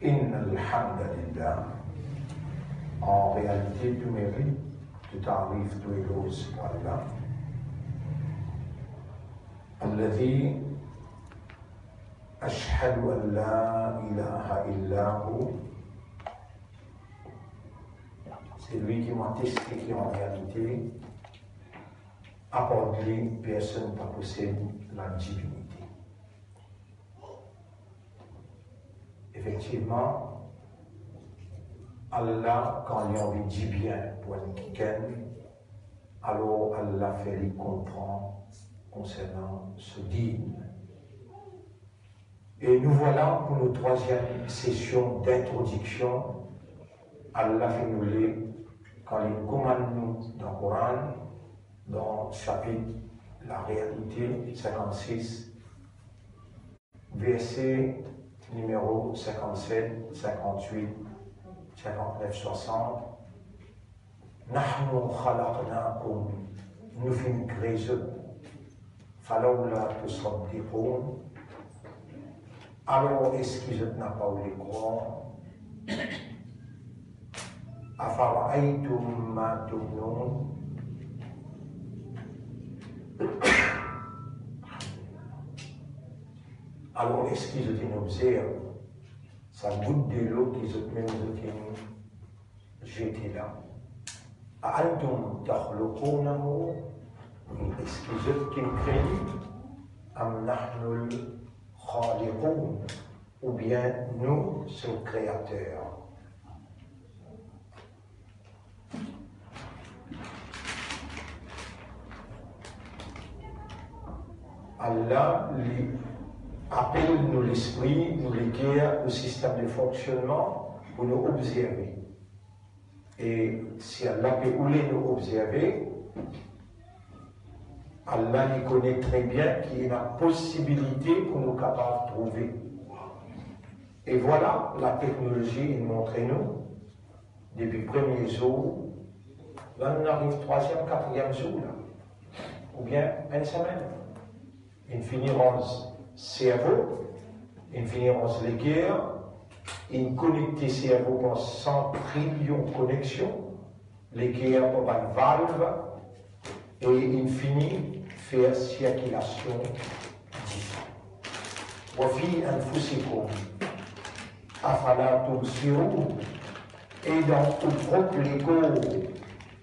Inna alhamdulillah. En réalité, tout mérite, tout arrive, tout éloge pour Allah. Alladhi ashhadu an la ilaha illahu. C'est lui qui m'a testé en réalité, à part lui, personne ne possède la divinité. Effectivement, Allah, quand il a envie de dire bien pour un quelqu'un, alors Allah fait lui comprendre concernant ce digne. Et nous voilà pour notre troisième session d'introduction. Allah fait nous lire quand il commande nous dans le Coran, dans le chapitre La réalité 56, verset numéro 57, 58, 59, 60. Nahnu khalaqnakum, nous fîmes créer falawla tusaddiqun. Alors est-ce qu'ils n'ont pas eu les croire? Afara'aytum ma tumnun. Alors est-ce qu'ils ont observé ça goutte de l'eau qu'ils ont même jeté là? Antum takhluqunahu, est-ce qu'ils ont créé? Am nahnul khaliqun, ou bien nous sommes créateurs? Allah lui appelle nous l'esprit, nous l'éclaire, le système de fonctionnement pour nous observer. Et si Allah peut nous observer, Allah lui connaît très bien qu'il y a une possibilité pour nous capables de trouver. Et voilà, la technologie nous montre nous, depuis le premier jour, là on arrive troisième, quatrième jour, là, ou bien une semaine. Ils finiront cerveau, ils finiront les guerres, ils connectent cerveau pour 100 trillions de connexions, les guerres pour une valve, et ils finissent faire circulation du Wafi anfusikum, afala tubsirun, et dans le propre ego,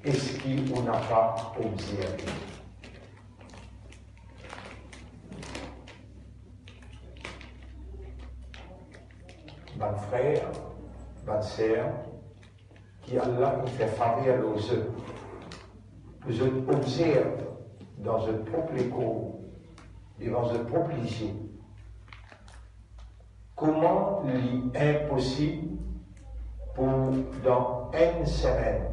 est-ce qu'on n'a pas observé? Bonne frère, bonne sœur, qui Allah nous fait faveur aux eux. Vous observez dans votre propre écho et dans votre propre lycée comment il est impossible pour, dans une semaine,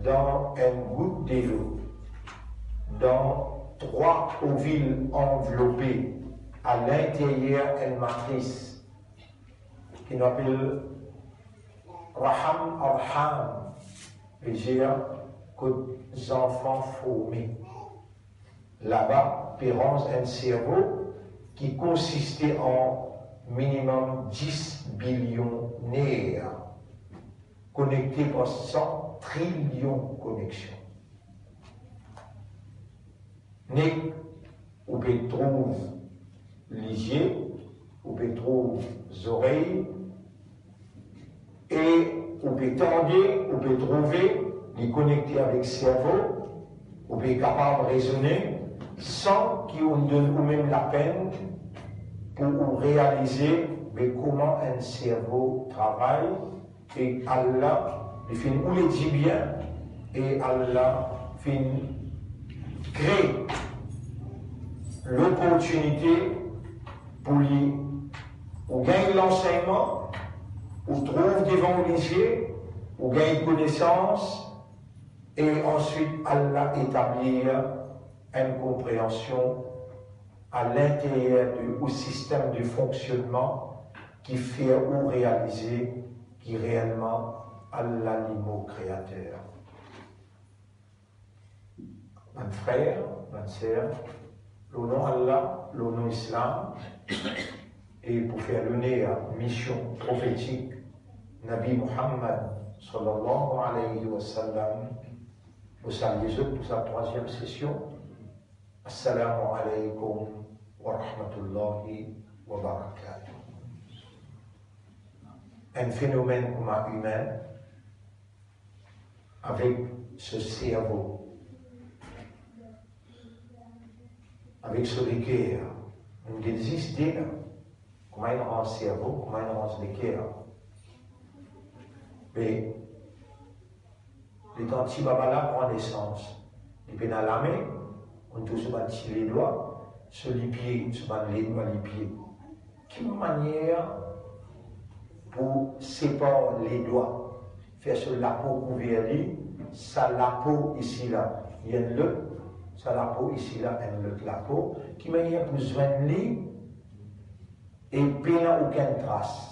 dans une goutte d'eau, dans 3 ovules enveloppés à l'intérieur d'une matrice, qui nous appelle Raham Arham, c'est-à-dire que les enfants formés. Là-bas, pérance un cerveau qui consistait en minimum 10 billions nerfs, connectés par 100 trillions de connexions. Né, où on trouve les yeux, où on trouve les oreilles, et on peut tendre, on peut trouver, les connecter avec le cerveau, on peut être capable de raisonner sans qu'on donne ou même la peine pour réaliser comment un cerveau travaille. Et Allah, il fait où les dit bien, et Allah fait créer l'opportunité pour lui, ou gagner l'enseignement, ou trouve devant les yeux, ou gagne connaissance, et ensuite Allah établir une compréhension à l'intérieur du système de fonctionnement qui fait ou réaliser qui réellement Allah l'immo créateur. Mon frère, ma sœur, le nom Allah, le nom Islam, et pour faire l'honneur à la mission prophétique Nabi Muhammad sallallahu alayhi wa sallam, vous saluez pour sa troisième session. Assalamu alaykum wa rahmatullahi wa barakatuh. Un phénomène humain avec ce cerveau, avec ce cœur. Il existe déjà. Comment il rend le cerveau, comment il rend le cœur. Mais les tantis babala prend naissance. Et puis dans la main, on touche les doigts, sur les pieds, sur les doigts, les pieds. Quelle manière pour séparer les doigts, faire sur la peau couverte, ça la peau ici là, il y a le, ça la peau ici là, il y a le la peau, qui manière pour joindre les et bien aucune trace.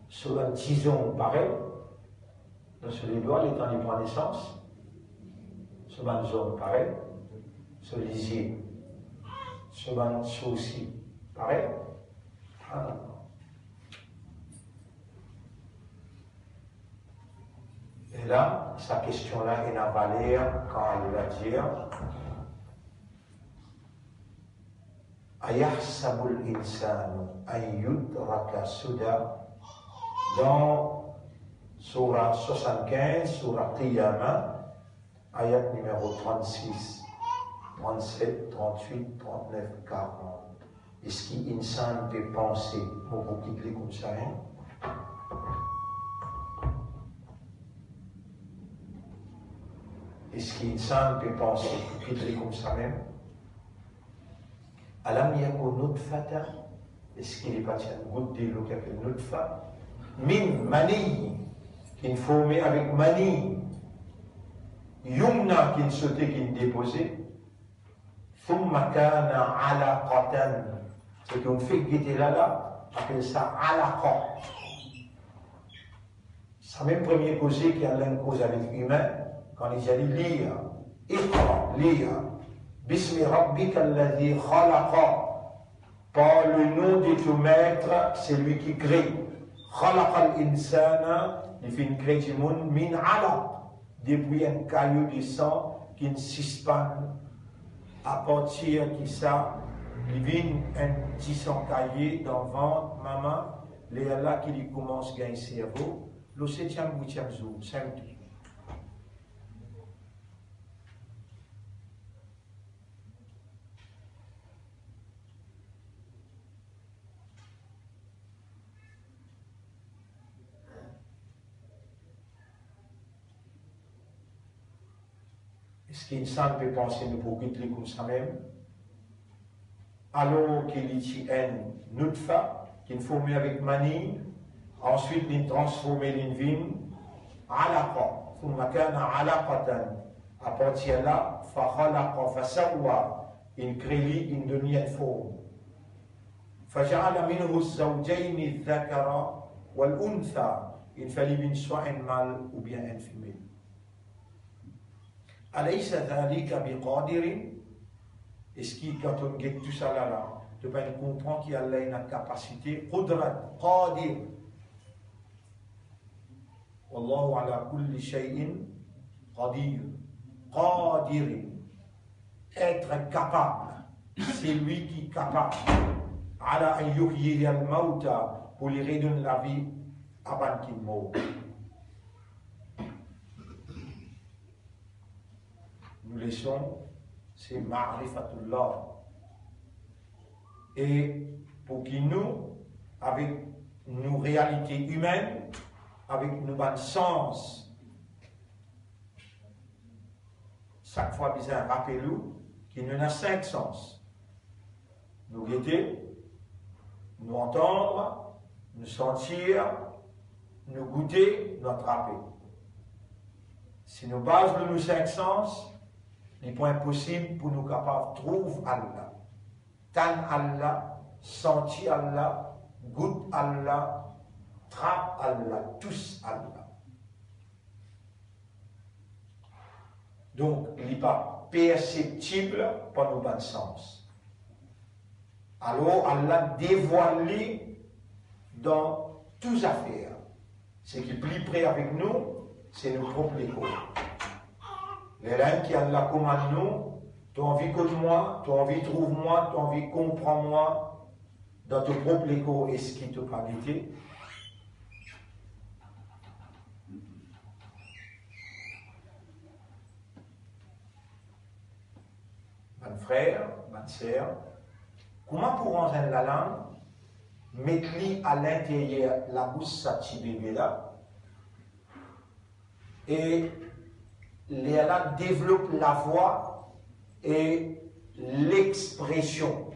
Sur un tison pareil, sur les doigts, les temps de prend naissance, sur une zone pareil, sur les yeux, sur un sourcil pareil. Ah. Et là, sa question-là, elle a valeur quand elle va dire Ayahsabul insanu an yudraka suda. Dans Surah 75, Surah Qiyamah, ayat numéro 36, 37, 38, 39, 40. Est-ce qu'un insan peut penser, pour vous quitter comme ça, hein? Est-ce qu'un insan peut penser, pour quitter comme ça même? Alam yakun nutfata, est-ce qu'il est pas une goutte d'eau qui appelle nutfa? Min mani, qui est formé avec mani, yumna qui est sauté, qui est déposé, thumma kana alaqatan, ce qu'on fait qui était là, appelle ça alaqa. C'est même premier causé qui a une cause avec humain, quand il a dit lire, iqra, lire, bismi rabbika alladhi khalaqa, par le nom de ton maître, c'est lui qui crée. خلق الإنسان لفين كريتمون من علق depuis un caillou de sang qui ne suspend à partir de ça il vient un petit sang caillé dans le ventre maman les là qui lui commence à gagner cerveau le 7e 8e jour 5 jours. Est-ce qu'insan peut penser nous pour quitter comme ça même? Alors qu'il y a un nutfa qui est formé avec mani, ensuite il est transformé en vin, alaqa, thumma kana alaqatan, à partir de là, fa khalaqa fa sawwa, il crée, il devient une forme. فجعل منه الزوجين الذكر والأنثى, il fallait bien soit un mâle ou bien un femelle. أليس ذلك بقادر? Est-ce qu'il, quand on get tout ça là, tu vas comprendre qu'il y a une capacité, قدرة, قادر. والله على كل شيء قدير. قادر. Être capable. C'est lui qui est capable. على أن يحيي الموتى, pour lui redonner la vie avant qu'il meure. Nous laissons, c'est Ma'rifatullah. Et pour qu'il nous, avec nos réalités humaines, avec nos bons sens, chaque fois bizarre, rappelez-nous qu'il y en a 5 sens. Nous guetter, nous entendre, nous sentir, nous goûter, nous attraper. Si nous basons nos 5 sens, il n'est pas impossible pour nous capables de trouver Allah. Tan Allah, sentir Allah, goûte Allah, trappe Allah, tous Allah. Donc, il n'est pas perceptible par nos bons sens. Alors, Allah dévoilé dans toutes affaires. Ce qui est plus près avec nous, c'est nos propres échos. Les reines qui Allah commande nous, tu as envie de moi, tu as envie de trouve-moi, tu as envie de comprends-moi, dans ton propre écho, et ce qui te qualité. Mon frère, ma sœur, comment pour entendre la langue, mettre à l'intérieur la bouche sa petit bébé là, et là développe la voix et l'expression.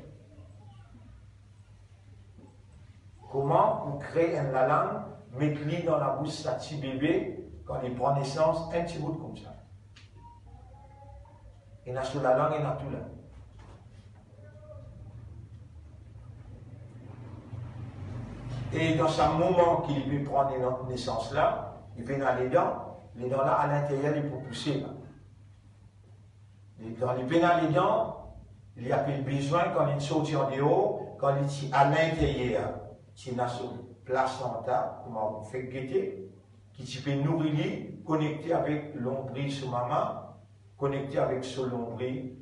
Comment on crée la langue, mettre dans la bouche sa petit bébé quand il prend naissance, un petit bout comme ça. Il y a sur la langue, il y a tout là. Et dans ce moment qu'il peut prendre naissance là, il peut dans les dents là à l'intérieur, il peut pousser là. Dans les dents, il y a plus besoin quand il saute en dehors, quand il est à l'intérieur, il y a sur placenta, comment on fait guetter, qui peut nourrir, connecté avec l'ombril sous maman, connecté avec ce l'ombril,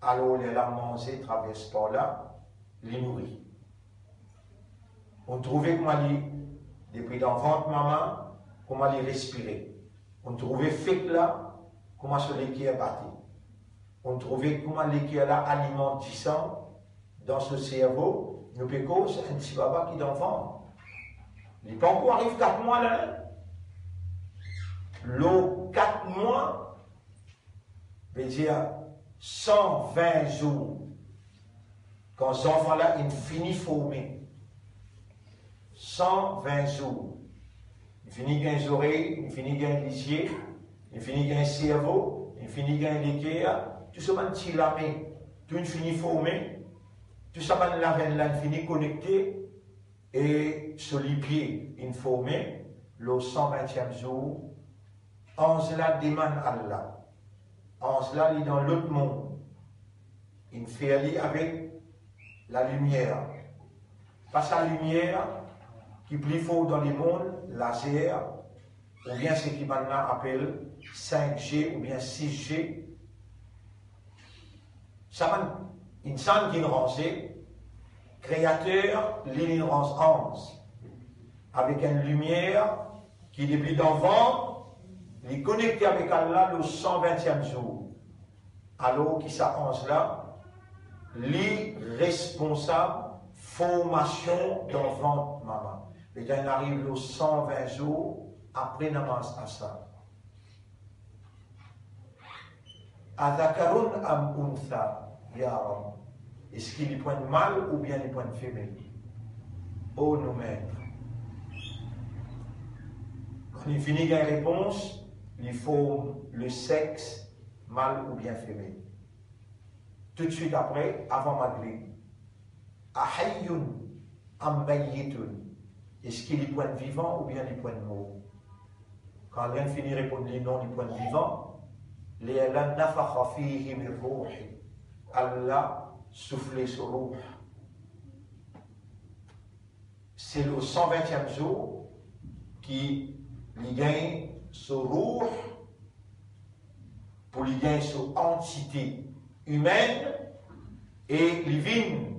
alors il a mangé, traverse par là, les nourrit. On trouvait comment il, depuis dans le ventre maman, comment il respirait. On trouvait fait là, comment ce l'équerre battait. On trouvait comment l'équerre là alimente du sang dans ce cerveau. Nous pécons, c'est un petit baba qui est dans le ventre. Il n'est pas encore arrivé 4 mois là. L'eau 4 mois, veut dire 120 jours. Quand cet enfant-là, il finit formé. 120 jours. Il finit avec les oreilles, il finit avec les yeux, il finit avec le cerveau, il finit avec l'équerre, tout ça, petit lamé, tout finit formé, tout ça, la veine là, il finit connecté, et sur les pieds, il formé, le 120e jour, en cela demande Allah. En cela, il est dans l'autre monde. Il fait aller avec la lumière. Pas sa lumière, qui est plus fort dans les mondes, laser, ou bien ce qui maintenant appelle 5G ou bien 6G. Ça, une sainte qui rangée, créateur, l'ignorance 11, avec une lumière qui depuis d'enfant, il est connecté avec Allah le 120e jour. Alors qui s'avance là, l'irresponsable formation d'enfant maman. Et quand il arrive le 120 jours, après namaz à ça. Adakarun am untha, ya Rab. Est-ce qu'il est point de mâle ou bien il est point de femelle? Oh nos maîtres. Quand il finit la réponse, il faut le sexe, mâle ou bien femelle. Tout de suite après, avant Maghrib. Ahayyun am mayyitun. Est-ce qu'il est point de vivant ou bien il est point de mort? Quand l'un finit de répondre les noms du point de vivant, Allah soufflé sur ruh. C'est le 120e jour qui lui gagne ce ruh pour lui gagner cette entité humaine et divine.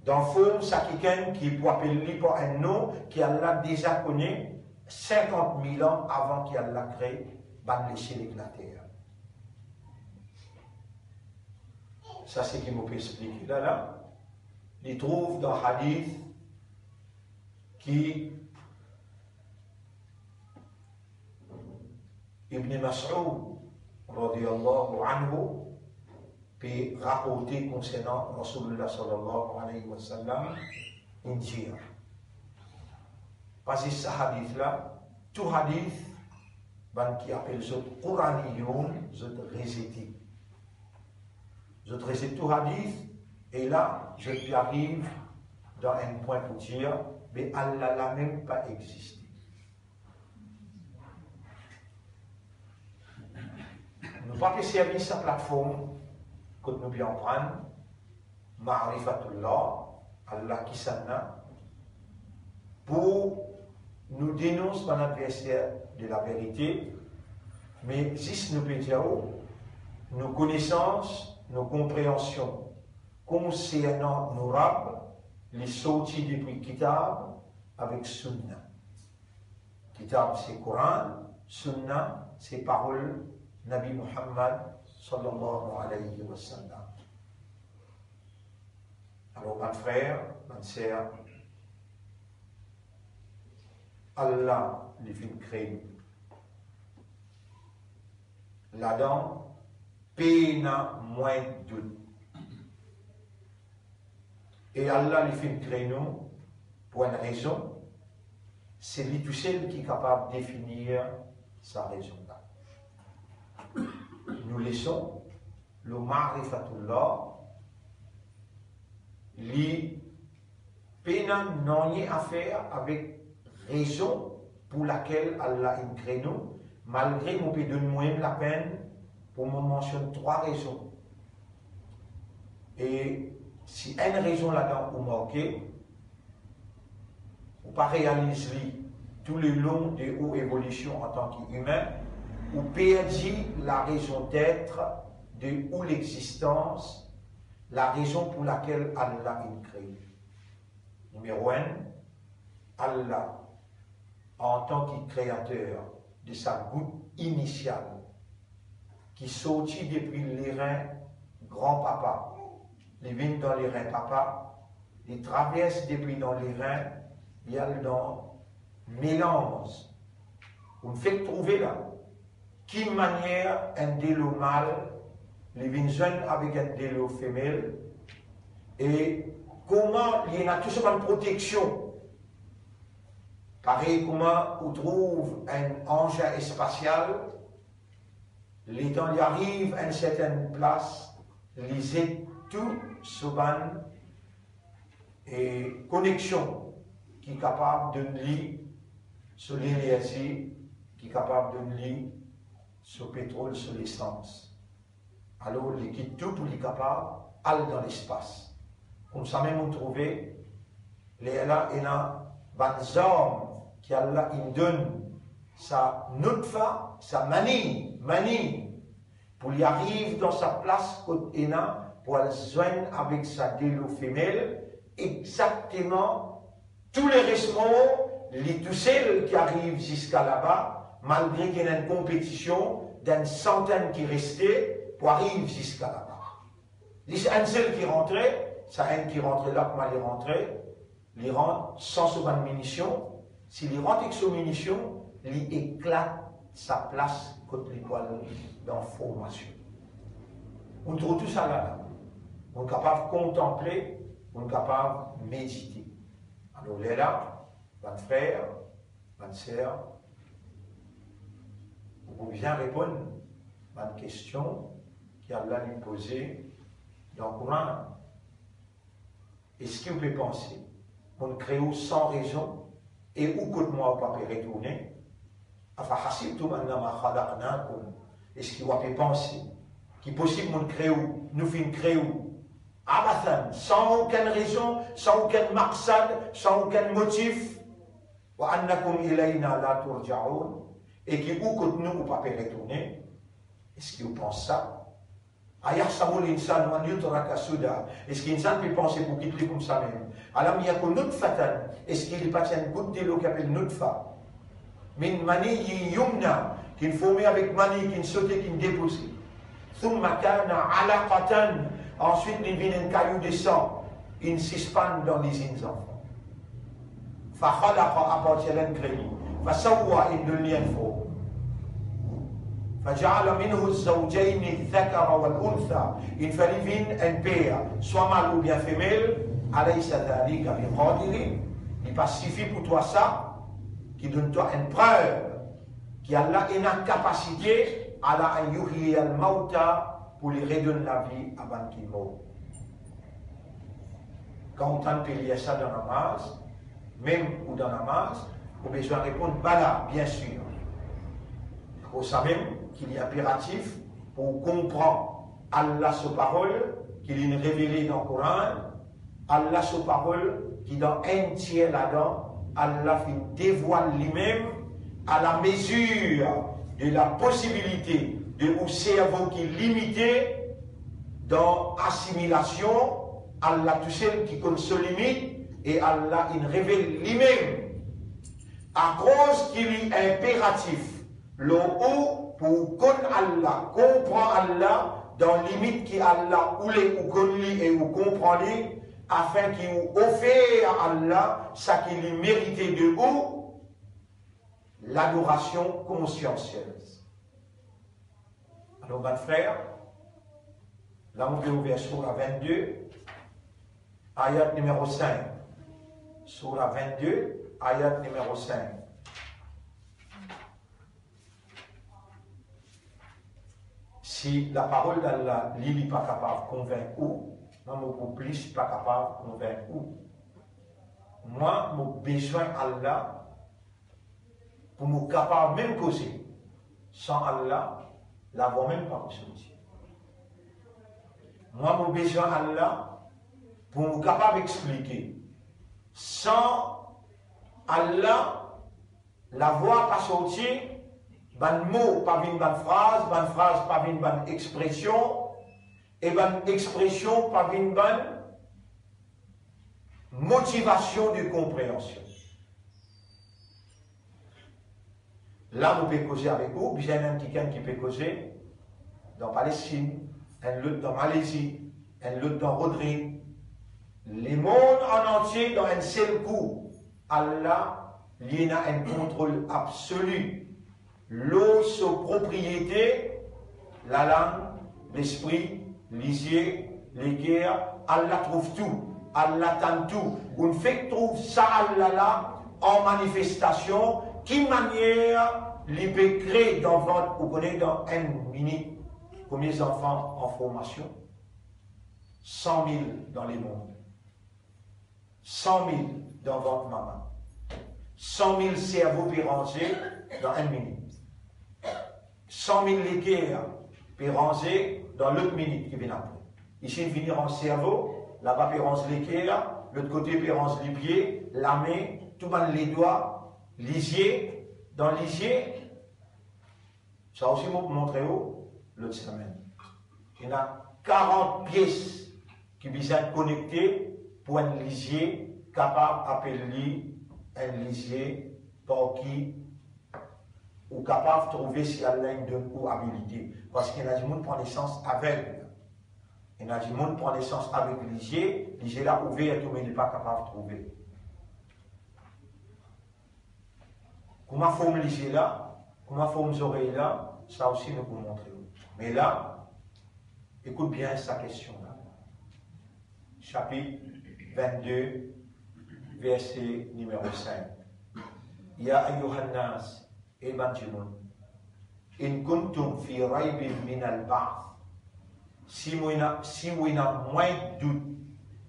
Dans le fond, c'est quelqu'un qui peut appeler par un nom qui Allah déjà connaît 50 000 ans avant qu'il l'a créé, va laisser la terre. Ça, c'est ce qu'il m'a expliqué là. Il trouve dans Hadith qui Ibn Mas'ud, radiyallahu anhu, puis rapporté concernant Rasulullah sallallahu alayhi wa sallam, il dit, parce que ce hadith-là, tout hadith, qui appelle ce Quraniyon, je récite. Je récite tout hadith, et là, je lui arrive dans un point pour dire, mais Allah n'a même pas existé. Nous ne pouvons pas servir sa plateforme, que nous bien prendre, Ma'rifatullah, Allah qui s'en a, pour nous dénoncer un adversaire de la vérité, mais si nous pédions, nos connaissances, nos compréhensions concernant nos rabs, les sorties depuis Kitab avec Sunna. Kitab c'est Coran, Sunna c'est parole Nabi Muhammad sallallahu alayhi wa sallam. Alors, mon frère, ma sœur, Allah les fait créer. Là-dedans, peina moins de. Et Allah les fait créer nous pour une raison. C'est lui tout seul qui est capable de définir sa raison là. Nous laissons le ma'rifatullah, les pénans n'ont rien à faire avec raison pour laquelle Allah a créé nous, malgré mon peut donner la peine pour me mentionner 3 raisons. Et si une raison là-dedans vous manquez, vous ne pas réaliser tout le long de vos évolutions en tant qu'humain, vous perdez la raison d'être de où l'existence, la raison pour laquelle Allah a créé. Numéro 1, Allah, en tant que créateur de sa goutte initiale, qui sortit depuis les reins grand-papa, les vient dans les reins papa, les traverse depuis dans les reins, il y a dans mélange. Vous me faites trouver là, qui manière un délo mâle, les vins jeunes avec un délo femelle, et comment il y a tout ça une protection. Pareil, comment on trouve un engin spatial, les temps y arrive à une certaine place, lisez tout sur et connexion qui est capable de lire sur l'énergie, qui est capable de lire sur le pétrole, sur l'essence. Alors, il quitte tout pour les capables aller dans l'espace. Comme ça même, on trouvait, les là, il y a des hommes qui Allah il donne sa nutfa, sa manie, pour y arriver dans sa place côté pour aller se joindre avec sa délo femelle, exactement tous les ressements, les tous celles qui arrivent jusqu'à là-bas, malgré qu'il y ait une compétition d'une centaine qui restait pour arriver jusqu'à là-bas. C'est un seul qui rentrait, c'est un qui rentrait là, comment il rentrait, il rentre sans souvent de munitions. S'il rentre avec son munitions, il éclate sa place contre l'étoile dans formation. On trouve tout ça là. On est capable de contempler, on est capable de méditer. Alors là, mon frère, ma sœur, vous pouvez bien répondre à une question qu'Allah lui posée dans le Coran. Est-ce que vous pouvez penser qu'on crée sans raison et où que moi vous pouvez retourner? Est-ce que vous pouvez penser qu'il est possible qu'on crée où nous faisons créer où abathan, sans aucune raison, sans aucun maqsad, sans aucun motif, et qui où que nous vous pouvez retourner? Est-ce que vous pensez ça? Est-ce que l'insan peut penser pour quitter comme ça même? Alors il y a une autre fatan. Est-ce qu'il n'y a pas une goutte de l'eau qui appelle nutfa? Min mani yumna, qui formé avec mani, qui sautait, qui dépose. Thumma kana alaqatan. Ensuite, il vient un caillou de sang. Il suspend dans les enfants. Fa khalaqa à partir d'un crédit. Fa sawwa in dunya fo. فجعل منه الزوجين الذكر والأنثى إن فلفين un père soit mâle ou bien femelle أليس ذلك بقادر il pacifie pour toi ça qui donne toi une preuve qui Allah a une capacité à la yuhyi al-mauta pour lui redonner la vie avant qu'il meure. Quand on tente de lire ça dans la namaz, même ou dans la namaz, on a besoin de répondre bala, bien sûr. Vous savez qu'il est impératif pour comprendre Allah sa parole, qu'il est révélé dans le Coran, Allah, sa parole, qui dans un tiers là-dedans, Allah dévoile lui-même à la mesure de la possibilité de un cerveau qui est limité dans assimilation, Allah tout seul qui connaît ce limite, et Allah il révèle lui-même à cause qu'il est impératif le haut pour connaître Allah, comprendre Allah dans limite qui Allah ou les ou connaît et ou comprend afin qu'il offre à Allah ce qu'il est mérité de haut, l'adoration consciencieuse. Alors, mes frères, là, on peut ouvrir sur la 22, ayat numéro 5. Sur la 22, ayat numéro 5. Si la parole d'Allah n'est pas capable de convaincre, moi, mon plus pas capable de convaincre. Moi, mon besoin d'Allah pour me capable même causer. Sans Allah, la voix même pas possible. Moi, mon besoin d'Allah pour me capable d'expliquer. Sans Allah, la voix pas sortir. Ban mot, pas une bonne phrase, pas une bonne expression, et bonne expression, pas une bonne motivation de compréhension. Là, on peut causer avec vous, puis il y a un quelqu'un qui peut causer dans Palestine, un autre dans Malaisie, un autre dans Rodrigue. Les mondes en entier dans un seul coup. Allah, il y a un contrôle absolu. L'eau, sa propriété, la langue, l'esprit, les yeux, les guerres, Allah trouve tout, Allah tente tout. On fait trouve ça Allah là en manifestation, qui manière il peut créer dans votre, vous connaissez dans une minute, combien d'enfants en formation? 100 000 dans les mondes. 100 000 dans votre maman. 100 000 cerveaux pérangés dans une minute. 100 000 léguères pérangés dans l'autre minute qui vient après. Ici, il finit en cerveau, là-bas, pérange l'équerre, l'autre côté, pérange les pieds, la main, tout le monde les doigts, lisier, dans lisier. Ça aussi, moi, pour montrer où, l'autre semaine. Il y a 40 pièces qui viennent connecter pour un lisier capable d'appeler un lisier par qui ou capable de trouver si Allah a une habilité. Parce qu'il y a des gens qui prennent naissance avec. Il y a des gens qui prennent naissance avec lisier là ouvert, tout, mais il n'est pas capable de trouver. Comment forme lisier là, comment forme les oreilles là, ça aussi nous pouvons montrer. Mais là, écoute bien sa question là. Chapitre 22, verset numéro 5. Ya ayyuhan nas, Ebanjimoun. In kuntum fi raybin min al-ba'th. Si vous avez moins de doute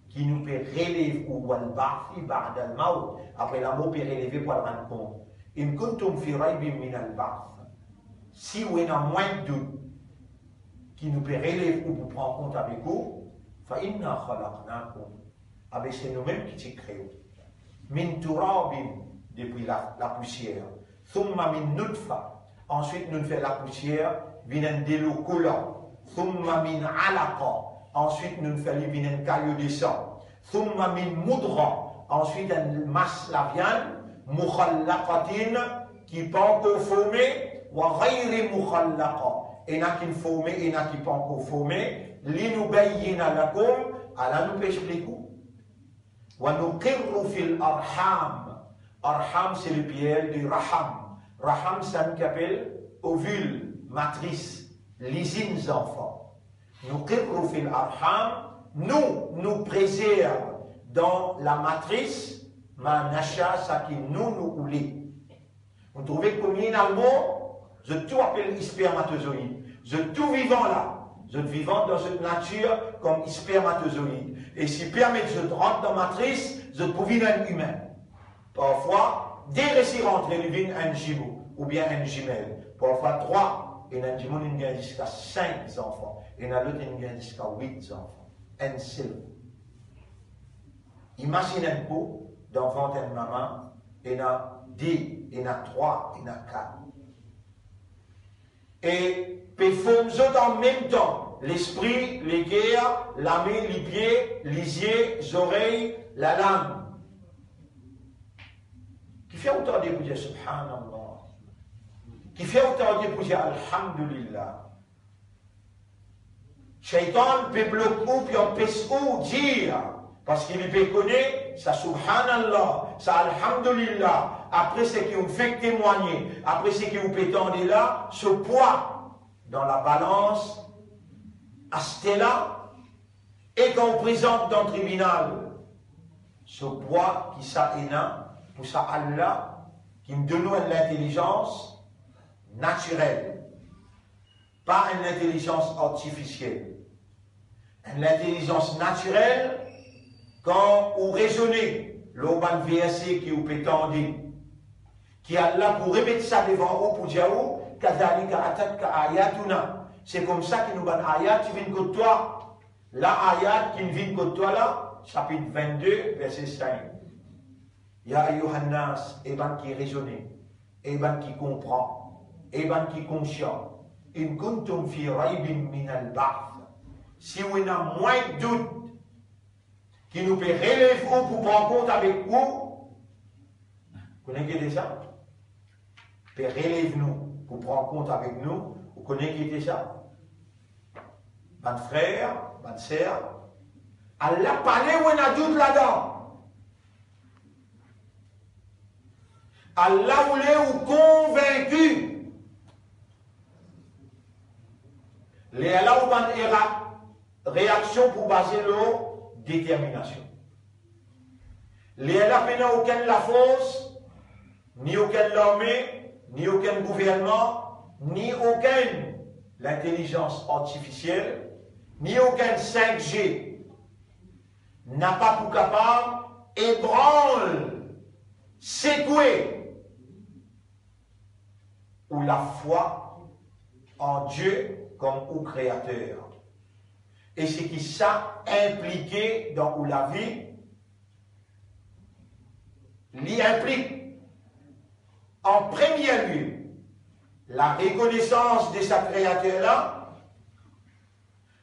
qui nous peut relever ou al-ba'th ba'da al-maut, après la mort peut relever pour le rendre compte. In kuntum fi raybin min al-ba'th. Si vous avez moins de doute qui nous peut relever ou pour prendre compte avec vous, fa inna khalaqnakum. Avec c'est nous-mêmes qui t'y créons. Min turabin, depuis la poussière. Thumma min nutfa. Ensuite, nous faisons la poussière, vinen de l'eau collant. Thumma min alaqa. Ensuite, nous faisons vinen caillou de sang. Thumma min mudra. Ensuite, une masse la viande, mukhallaqatin, qui pas encore formée, wa ghayri mukhallaqa. Et n'a qui formé, et n'a qui pas encore formé, li nubayyina lakum, ala nous explique. Wa nuqirru fil arham. Arham, c'est le pied du raham. Raham, ça nous appelle ovule, matrice, les enfants. Nous fil arham, nous préserve dans la matrice, ma nacha, ça qui nous oulé. Vous trouvez combien d'allemand, je tout appelle spermatozoïde. Je tout vivant là, je vivant dans cette nature comme spermatozoïde. Et si permet je rentre dans la matrice, je trouve un humain. Parfois, des récits rentrent, il vient un jumeau ou bien un jumelle. Parfois 3, et un jumeau, il y a jusqu'à 5 enfants. Et dans l'autre, il y a jusqu'à 8 enfants. un seul. Imaginez un coup, devant une maman, il y a 10, il y a 3, il y a 4. Et puis faisons en même temps l'esprit, les cœurs, la main, les pieds, les yeux, les oreilles, la langue. Qui fait autant de dire Subhanallah, qui fait autant de dire Alhamdulillah. Shaitan peut bloquer, puis on peut dire, parce qu'il peut connaître, ça Subhanallah, ça Alhamdulillah, après ce qui vous fait témoigner, après ce qui vous peut tendre là, ce poids dans la balance, à ce là, et qu'on présente dans le tribunal, ce poids qui ça est là, pour ça Allah, qui me donne l'intelligence naturelle, pas une intelligence artificielle. Une intelligence naturelle, quand vous raisonnez, l'urban verset qui vous peut tendre, qui est là pour répéter ça devant vous, pour dire, c'est comme ça qu'il nous donne ayat qui vient de toi. La ayat qui vient de toi là, chapitre 22, verset 5. Ya ayyuhannas, et ben qui raisonne, et ben qui comprend, et ben qui conscient. In kuntum fi raybin min al-ba'th. Si vous avez moins de doute qui nous peut relever pour prendre compte avec vous, vous connaissez déjà? Peut relever nous pour prendre compte avec nous, vous connaissez déjà? Mon frère, ma soeur, Allah parle où on a doute là-dedans. Allah voulait vous convaincu. Les Allah vous donne réaction pour baser leur détermination. Les Allah n'a aucune la force, ni aucune l'armée, ni aucun gouvernement, ni aucune l'intelligence artificielle, ni aucun 5G n'a pas pour capable ébranle, secouer ou la foi en Dieu comme au Créateur. Et ce qui ça impliqué dans la vie, l'y implique en premier lieu la reconnaissance de sa Créateur-là,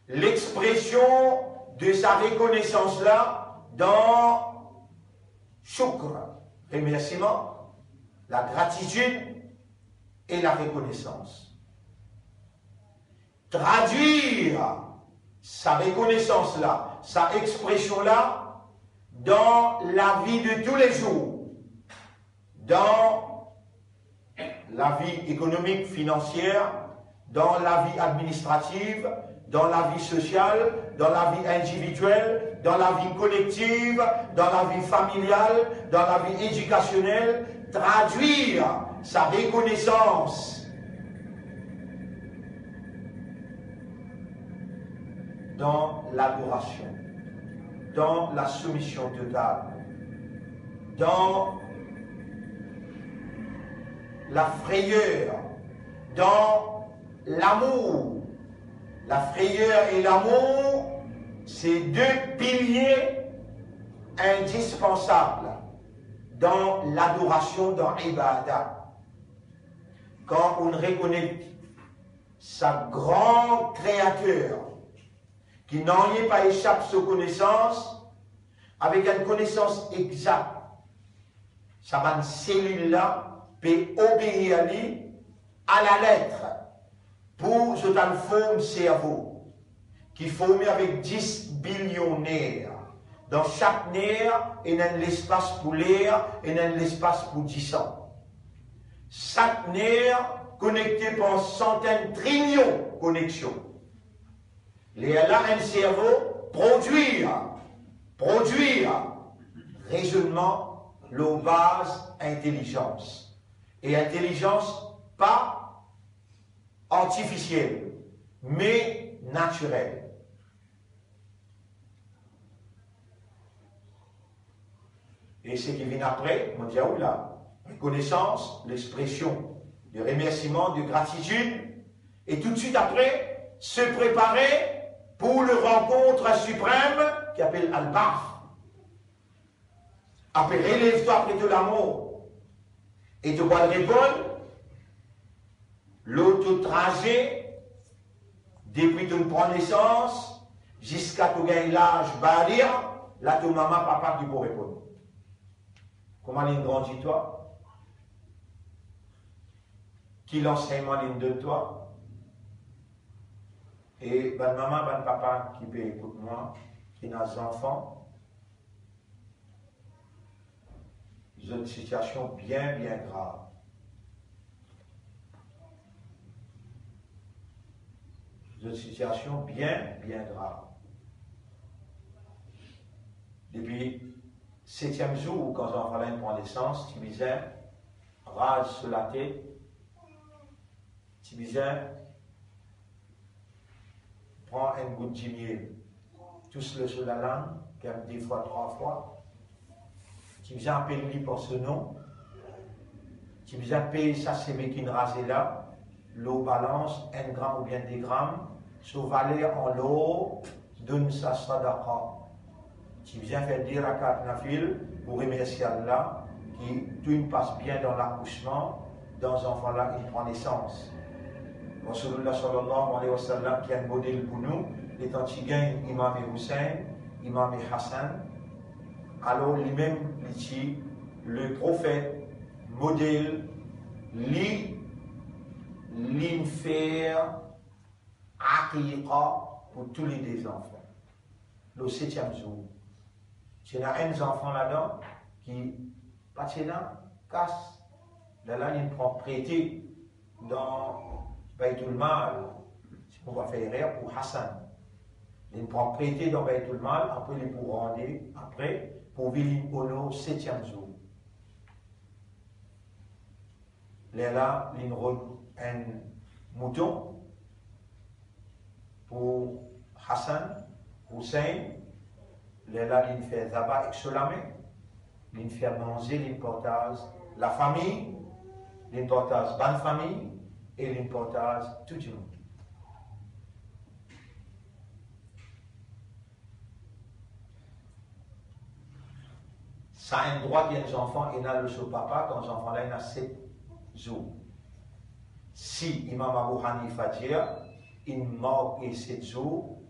l'expression de sa reconnaissance-là dans shukr, remerciement, la gratitude et la reconnaissance. Traduire sa reconnaissance-là, sa expression-là, dans la vie de tous les jours, dans la vie économique, financière, dans la vie administrative, dans la vie sociale, dans la vie individuelle, dans la vie collective, dans la vie familiale, dans la vie éducationnelle, traduire sa reconnaissance dans l'adoration, dans la soumission totale, dans la frayeur, dans l'amour. La frayeur et l'amour, c'est deux piliers indispensables dans l'adoration, dans l'ibadah. Quand on reconnaît sa grande créateur, qui n'en est pas échappe sa connaissance, avec une connaissance exacte, sa bonne cellule-là peut obéir à la lettre pour ce forme cerveau qui forme avec 10 billionnaires. Dans chaque nerf, il y a l'espace pour l'air et il y a l'espace pour 10 ans. Chaque nerf connecté par centaines, trillions de connexions. Là, un cerveau produire raisonnement, leur base, intelligence. Et intelligence, pas artificielle, mais naturelle. Et ce qui vient après, on dit la reconnaissance, l'expression de remerciement, de gratitude, et tout de suite après, se préparer pour le rencontre suprême qui appelle Al-Ba'th. Après, relève-toi après de l'amour et te vois répondre l'autre trajet depuis ton prends naissance jusqu'à tu gagnes l'âge balir, là ton maman, papa qui peut répondre. Comment il grandit toi? Qui l'enseignement il de toi? Et ben maman, ben papa qui peut écouter moi, qui n'a des enfants, ils ont une situation bien grave. Ils ont une situation bien grave. Depuis 7e jour, quand j'en fallait une naissance, tu disais, rase sur la tête, tu disais, prends un goût de miel, tous-le sur la langue, comme 2 fois, 3 fois. Tu disais, appelle-lui pour ce nom. Tu disais, paye ça, c'est méquine rasé là. L'eau balance, 1 gramme ou bien 2 grammes. Sur valer en l'eau, donne sa sadaqa. Tu viens faire dire à Nafil pour remercier Allah qui tout passe bien dans l'accouchement, dans un enfant-là, il prend naissance. Rasulullah sallallahu alayhi wa sallam, qui est un modèle pour nous, étant Tigain, Imam Hussein, Imam Hassan, alors lui-même, le prophète, modèle, l'infère, aqiqa pour tous les deux enfants. Le 7e jour. Il y a un enfant là-dedans qui, pas là, casse. Là, il prend prêté dans Baytul Mal. C'est qu'on va faire rire pour Hassan. Il prend prêté dans Baytul Mal, après il pour rendre, après, pour vivre au 7e jour. Là, il rend un mouton pour Hassan, Hussein. Là, il fait zabat avec Solamé, il fait manger l'importance la famille, l'importance bonne famille et l'importance tout le monde. Ça a un droit qu'il y a des enfants, il a le son papa, quand les enfants-là, il a 7 jours. Si Imam Abu Hanifa dit, il mort et 7 jours,